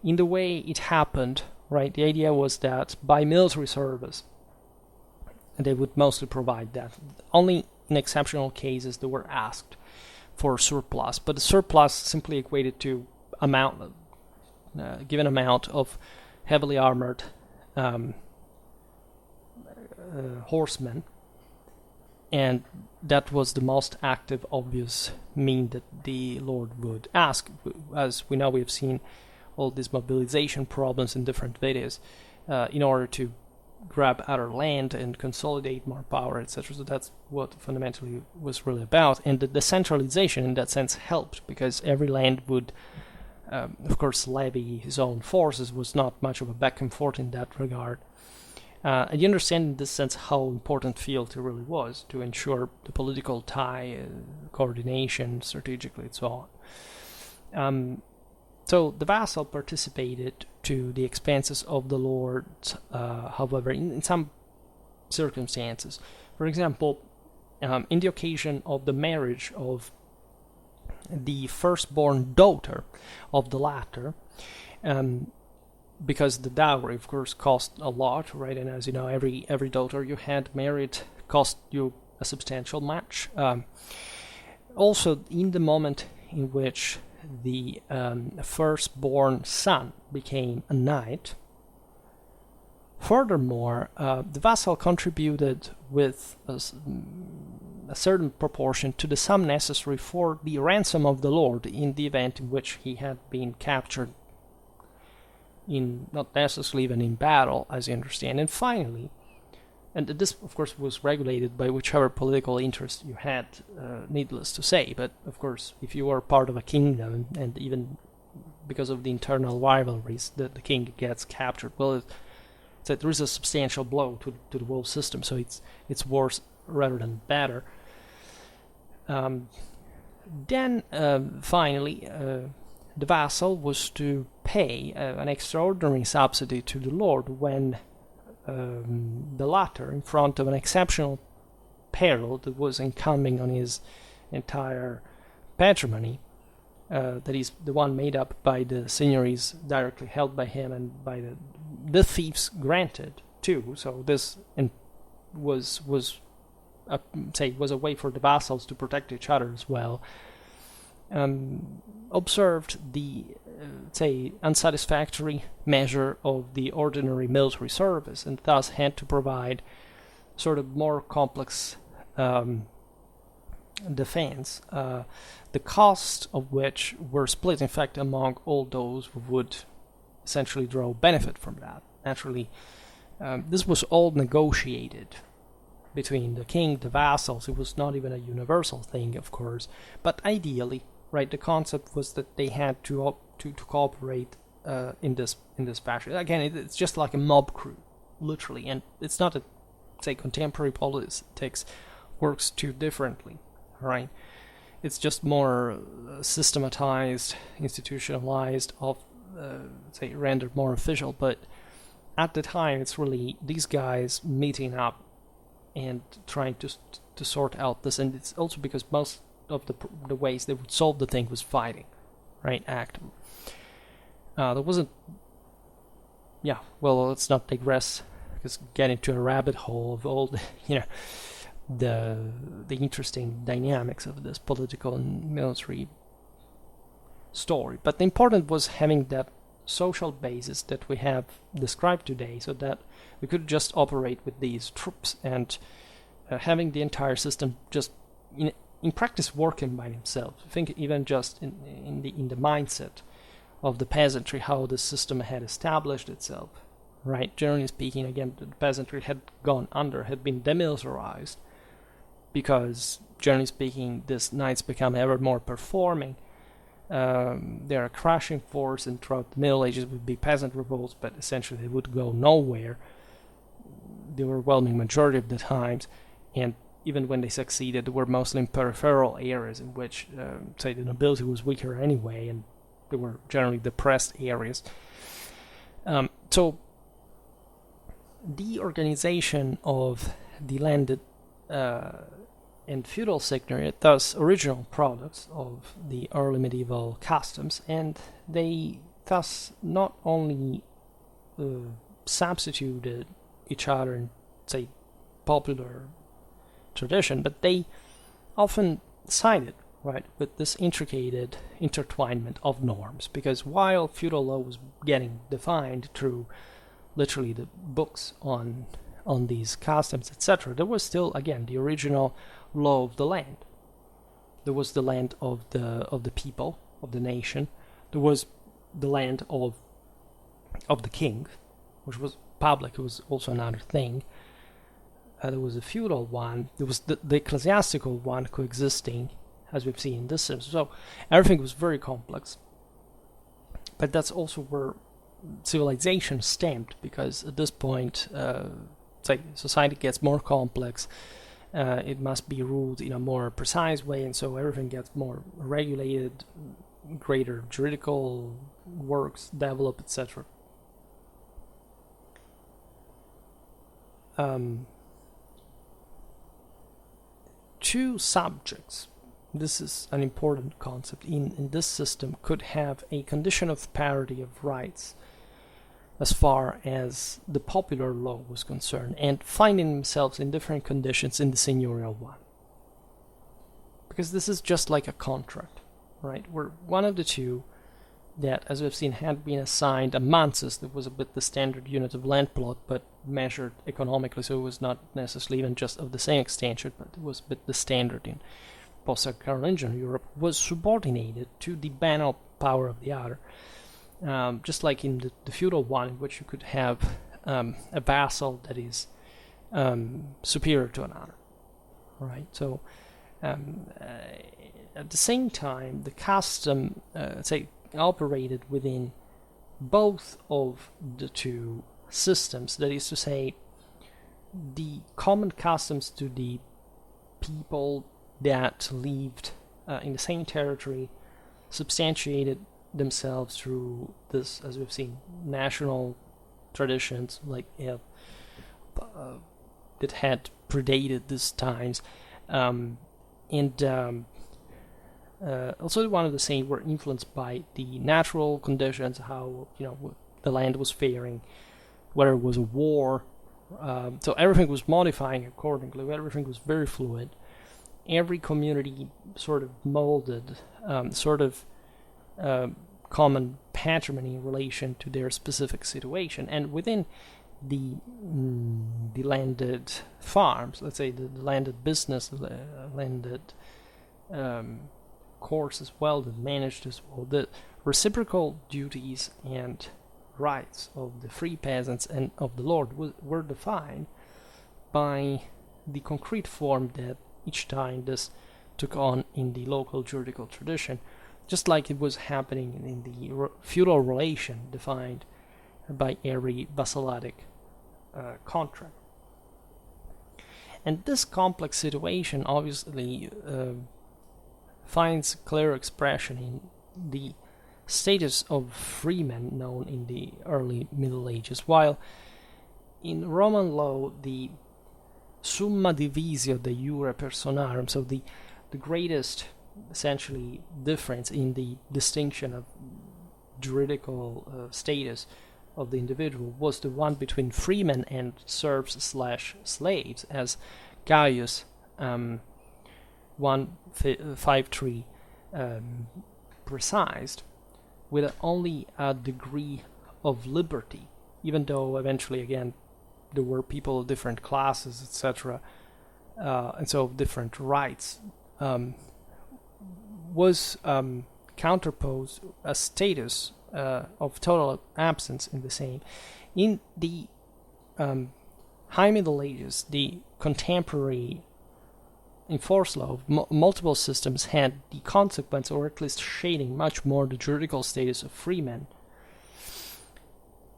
in the way it happened, right? The idea was that by military service, they would mostly provide that. Only in exceptional cases they were asked for surplus, but the surplus simply equated to given amount of heavily armored horsemen, and that was the most active, obvious mean that the lord would ask. As we know, we have seen all these mobilization problems in different videos, in order to grab other land and consolidate more power, etc. So that's what fundamentally was really about. And the decentralization in that sense helped, because every land would, of course, levy his own forces. Was not much of a back and forth in that regard. And you understand in this sense how important fealty really was to ensure the political tie, coordination, strategically, and so on. So the vassal participated to the expenses of the lord, however, in some circumstances. For example, in the occasion of the marriage of the firstborn daughter of the latter, because the dowry, of course, cost a lot, right? And as you know, every daughter you had married cost you a substantial much. Also, in the moment in which the firstborn son became a knight, furthermore, the vassal contributed with a certain proportion to the sum necessary for the ransom of the lord in the event in which he had been captured, not necessarily even in battle, as you understand. And finally, and this, of course, was regulated by whichever political interest you had, needless to say. But, of course, if you were part of a kingdom, and even because of the internal rivalries, the king gets captured, well, there is a substantial blow to the whole system, so it's worse rather than better. Then, finally, the vassal was to pay an extraordinary subsidy to the lord when the latter, in front of an exceptional peril that was incoming on his entire patrimony, that is the one made up by the seigneuries directly held by him and by the fiefs granted too. So this was a way for the vassals to protect each other as well. Observed the unsatisfactory measure of the ordinary military service, and thus had to provide sort of more complex defense, the cost of which were split, in fact, among all those who would essentially draw benefit from that. Naturally, this was all negotiated between the king, the vassals. It was not even a universal thing, of course, but ideally, right, the concept was that they had to cooperate in this fashion. Again, it's just like a mob crew, literally, and it's not contemporary politics works too differently, right? It's just more systematized, institutionalized, rendered more official. But at the time, it's really these guys meeting up and trying to sort out this. And it's also because most of the ways they would solve the thing was fighting, right? Active. There wasn't. Yeah. Well, let's not digress, because get into a rabbit hole of all the the interesting dynamics of this political and military story. But the important was having that social basis that we have described today, so that we could just operate with these troops, and having the entire system just in practice working by themselves. I think even just in the mindset of the peasantry, how the system had established itself, right? Generally speaking, again, the peasantry had been demilitarized, because generally speaking, these knights become ever more performing. They're a crushing force, and throughout the Middle Ages would be peasant revolts, but essentially they would go nowhere the overwhelming majority of the times, and even when they succeeded, they were mostly in peripheral areas in which, say, the nobility was weaker anyway, and they were generally depressed areas. So the organization of the landed and feudal seigneury, thus original products of the early medieval customs, and they thus not only substituted each other in, say, popular tradition, but they often sided, right, with this intricate intertwinement of norms, because while feudal law was getting defined through literally the books on these customs, etc., there was still, again, the original law of the land. There was the land of the people, of the nation. There was the land of the king, which was public. It was also another thing. There was a feudal one. There was the ecclesiastical one coexisting, as we've seen in this system. So everything was very complex. But that's also where civilization stemmed, because at this point, society gets more complex. It must be ruled in a more precise way, and so everything gets more regulated, greater juridical works develop, etc. Two subjects, this is an important concept, in this system could have a condition of parity of rights as far as the popular law was concerned, and finding themselves in different conditions in the seigneurial one. Because this is just like a contract, right? Where one of the two that, as we've seen, had been assigned a mansus, that was a bit the standard unit of land plot, but measured economically, so it was not necessarily even just of the same extension, but it was a bit the standard in post-Carolingian Europe, was subordinated to the banal power of the other. Just like in the feudal one, in which you could have a vassal that is superior to another, right? So at the same time, the custom, operated within both of the two systems. That is to say, the common customs to the people that lived in the same territory substantiated themselves through this, as we've seen, national traditions that had predated these times, also one of the same were influenced by the natural conditions, how the land was faring, whether it was a war. So everything was modifying accordingly. Everything was very fluid. Every community sort of molded common patrimony in relation to their specific situation, and within the landed farms, let's say the landed business, landed course as well, that managed as well, the reciprocal duties and rights of the free peasants and of the lord were defined by the concrete form that each time this took on in the local juridical tradition, just like it was happening in the feudal relation defined by every vassalatic contract. And this complex situation obviously finds clear expression in the status of freemen known in the early Middle Ages, while in Roman law the summa divisio de iure personarum, so the the greatest, essentially, difference in the distinction of juridical status of the individual was the one between freemen and serfs/slaves, as Gaius 153 precised, with only a degree of liberty, even though eventually, again, there were people of different classes, etc., and so different rights, was counterposed a status of total absence in the same. In the High Middle Ages, the contemporary enforced law of multiple systems had the consequence, or at least shading much more, the juridical status of freemen.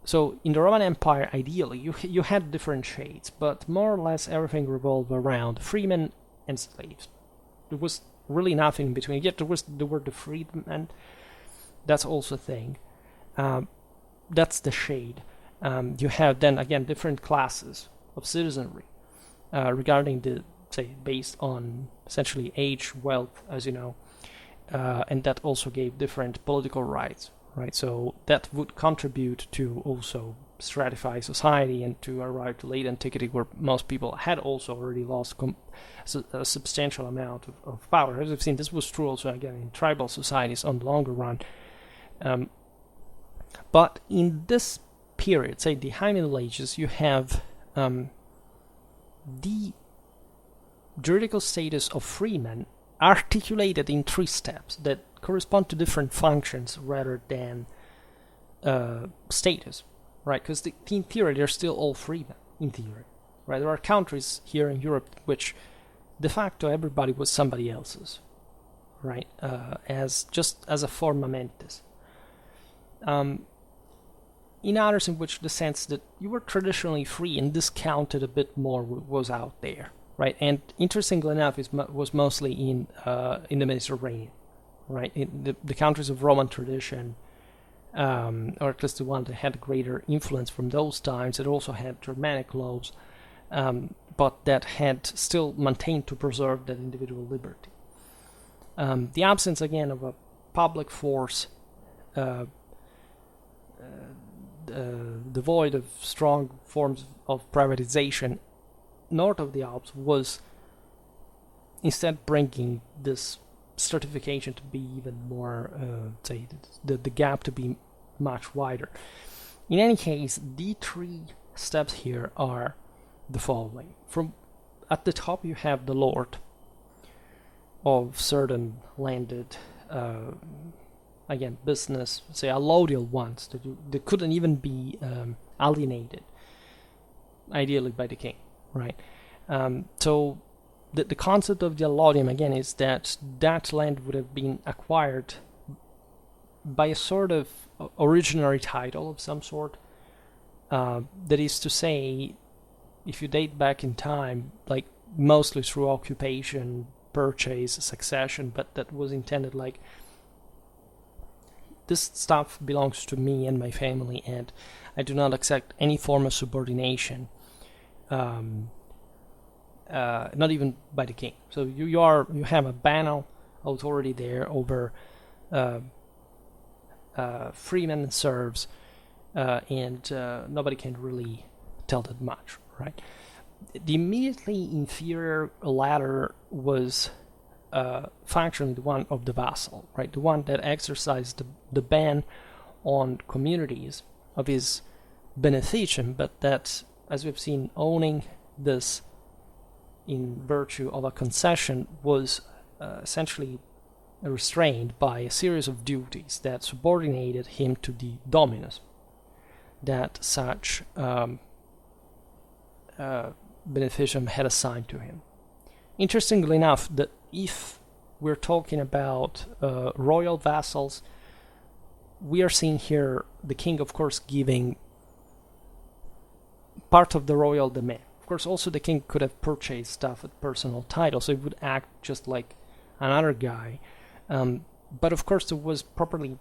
So in the Roman Empire, ideally, you had different shades, but more or less everything revolved around freemen and slaves. There was really nothing in between. Yet there were the freedmen. That's also a thing. That's the shade. You have then again different classes of citizenry regarding the, say, based on essentially age, wealth, as you know, and that also gave different political rights. Right, so that would contribute to also stratify society and to arrive to late antiquity, where most people had also already lost a substantial amount of power. As we've seen, this was true also again in tribal societies on the longer run. But in this period, say the High Middle Ages, you have the juridical status of freemen articulated in 3 steps that correspond to different functions rather than status, right? Because in theory they're still all freemen, in theory, right? There are countries here in Europe which de facto everybody was somebody else's, right? As a forma mentis. In others in which the sense that you were traditionally free and discounted a bit more was out there, right? And interestingly enough, it was mostly in the Mediterranean, right? In the countries of Roman tradition, or at least the one that had greater influence from those times. It also had Germanic laws, but that had still maintained to preserve that individual liberty. The absence, again, of a public force devoid of strong forms of privatization north of the Alps was instead bringing this stratification to be even more, say, the gap to be much wider. In any case, the 3 steps here are the following. From at the top, you have the lord of certain landed, again, business, say, allodial ones that couldn't even be alienated, ideally by the king, right? So the concept of the allodium, again, is that land would have been acquired by a sort of originary title of some sort. That is to say, if you date back in time, like mostly through occupation, purchase, succession, but that was intended like, this stuff belongs to me and my family, and I do not accept any form of subordination, not even by the king. So you have a banal authority there over freemen and serfs, and nobody can really tell that much, right? The immediately inferior ladder was functionally the one of the vassal, right? The one that exercised the ban on communities of his beneficium, but that, as we've seen, owning this in virtue of a concession was essentially restrained by a series of duties that subordinated him to the dominus that such beneficium had assigned to him. Interestingly enough, that if we're talking about royal vassals, we are seeing here the king, of course, giving part of the royal domain. Of course, also the king could have purchased stuff at personal title, so he would act just like another guy. But of course, there was properly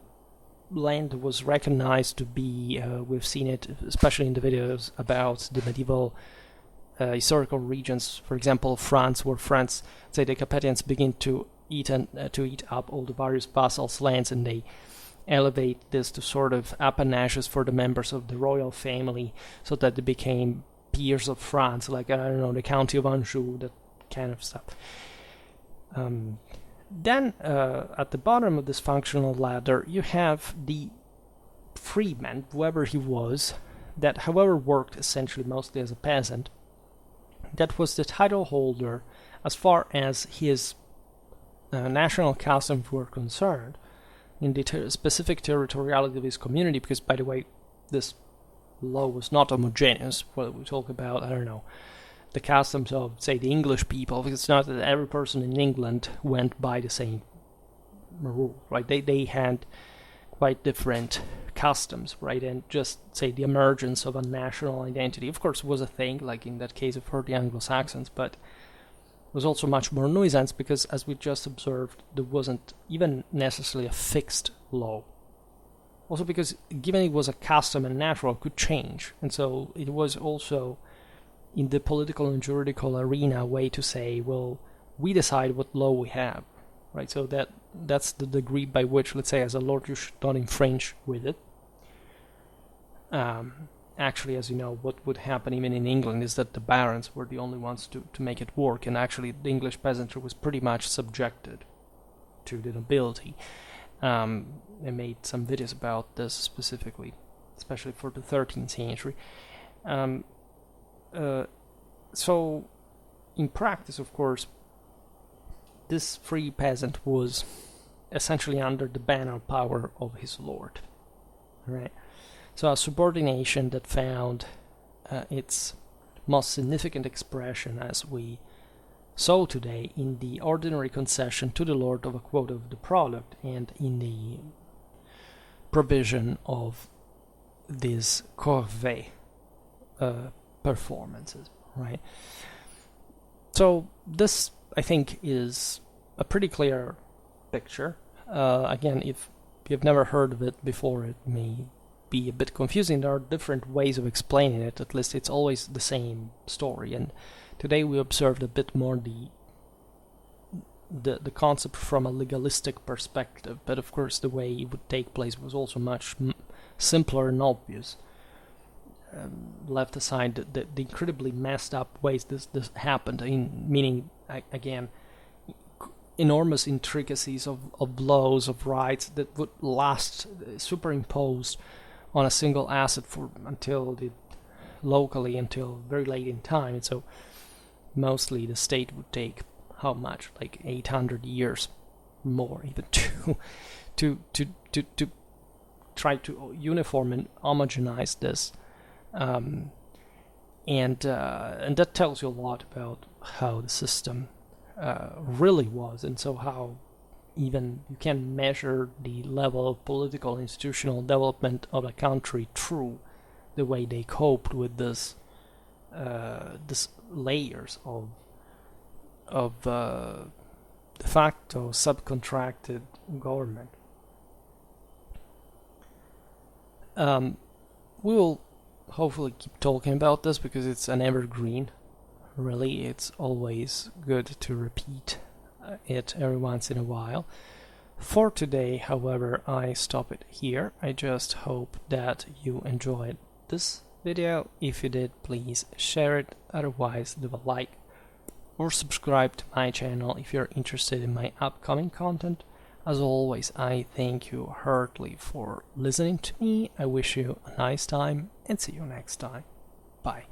land was recognized to be, we've seen it, especially in the videos about the medieval historical regions, for example, France, where France, say the Capetians begin to eat up all the various vassals' lands, and they elevate this to sort of appanages for the members of the royal family, so that they became peers of France, like, I don't know, the county of Anjou, that kind of stuff. Then, at the bottom of this functional ladder, you have the freeman, whoever he was, that, however, worked essentially mostly as a peasant, that was the title holder as far as his national customs were concerned, in the specific territoriality of his community, because, by the way, this law was not homogeneous. Well, we talk about, I don't know, the customs of, say, the English people, because it's not that every person in England went by the same rule, right? They had quite different customs, right? And just, say, the emergence of a national identity, of course, was a thing, like in that case for the Anglo-Saxons, but was also much more nuisance, because, as we just observed, there wasn't even necessarily a fixed law. Also because, given it was a custom and natural, it could change, and so it was also, in the political and juridical arena, a way to say, well, we decide what law we have, right? So that's the degree by which, let's say, as a lord, you should not infringe with it. Actually, as you know, what would happen even in England is that the barons were the only ones to make it work, and actually the English peasantry was pretty much subjected to the nobility. I made some videos about this specifically, especially for the 13th century. So, in practice, of course, this free peasant was essentially under the banal power of his lord, right? So a subordination that found its most significant expression, as we saw today, in the ordinary concession to the lord of a quota of the product, and in the provision of these corvée performances, right? So this, I think, is a pretty clear picture. Again, if you've never heard of it before, it may be a bit confusing. There are different ways of explaining it. At least it's always the same story, and today we observed a bit more the concept from a legalistic perspective, but of course the way it would take place was also much simpler and obvious. Left aside the incredibly messed up ways this happened, meaning, again, enormous intricacies of laws, of rights that would last superimposed on a single asset until very late in time. And so mostly the state would take how much, like 800 years more, even to try to uniform and homogenize this. And that tells you a lot about how the system really was, and so how even you can measure the level of political institutional development of a country through the way they coped with this layers of de facto subcontracted government. We will hopefully keep talking about this because it's an evergreen. Really, it's always good to repeat it every once in a while. For today, however, I stop it here. I just hope that you enjoyed this video. If you did, please share it. Otherwise, leave a like or subscribe to my channel if you're interested in my upcoming content. As always, I thank you heartily for listening to me. I wish you a nice time and see you next time. Bye.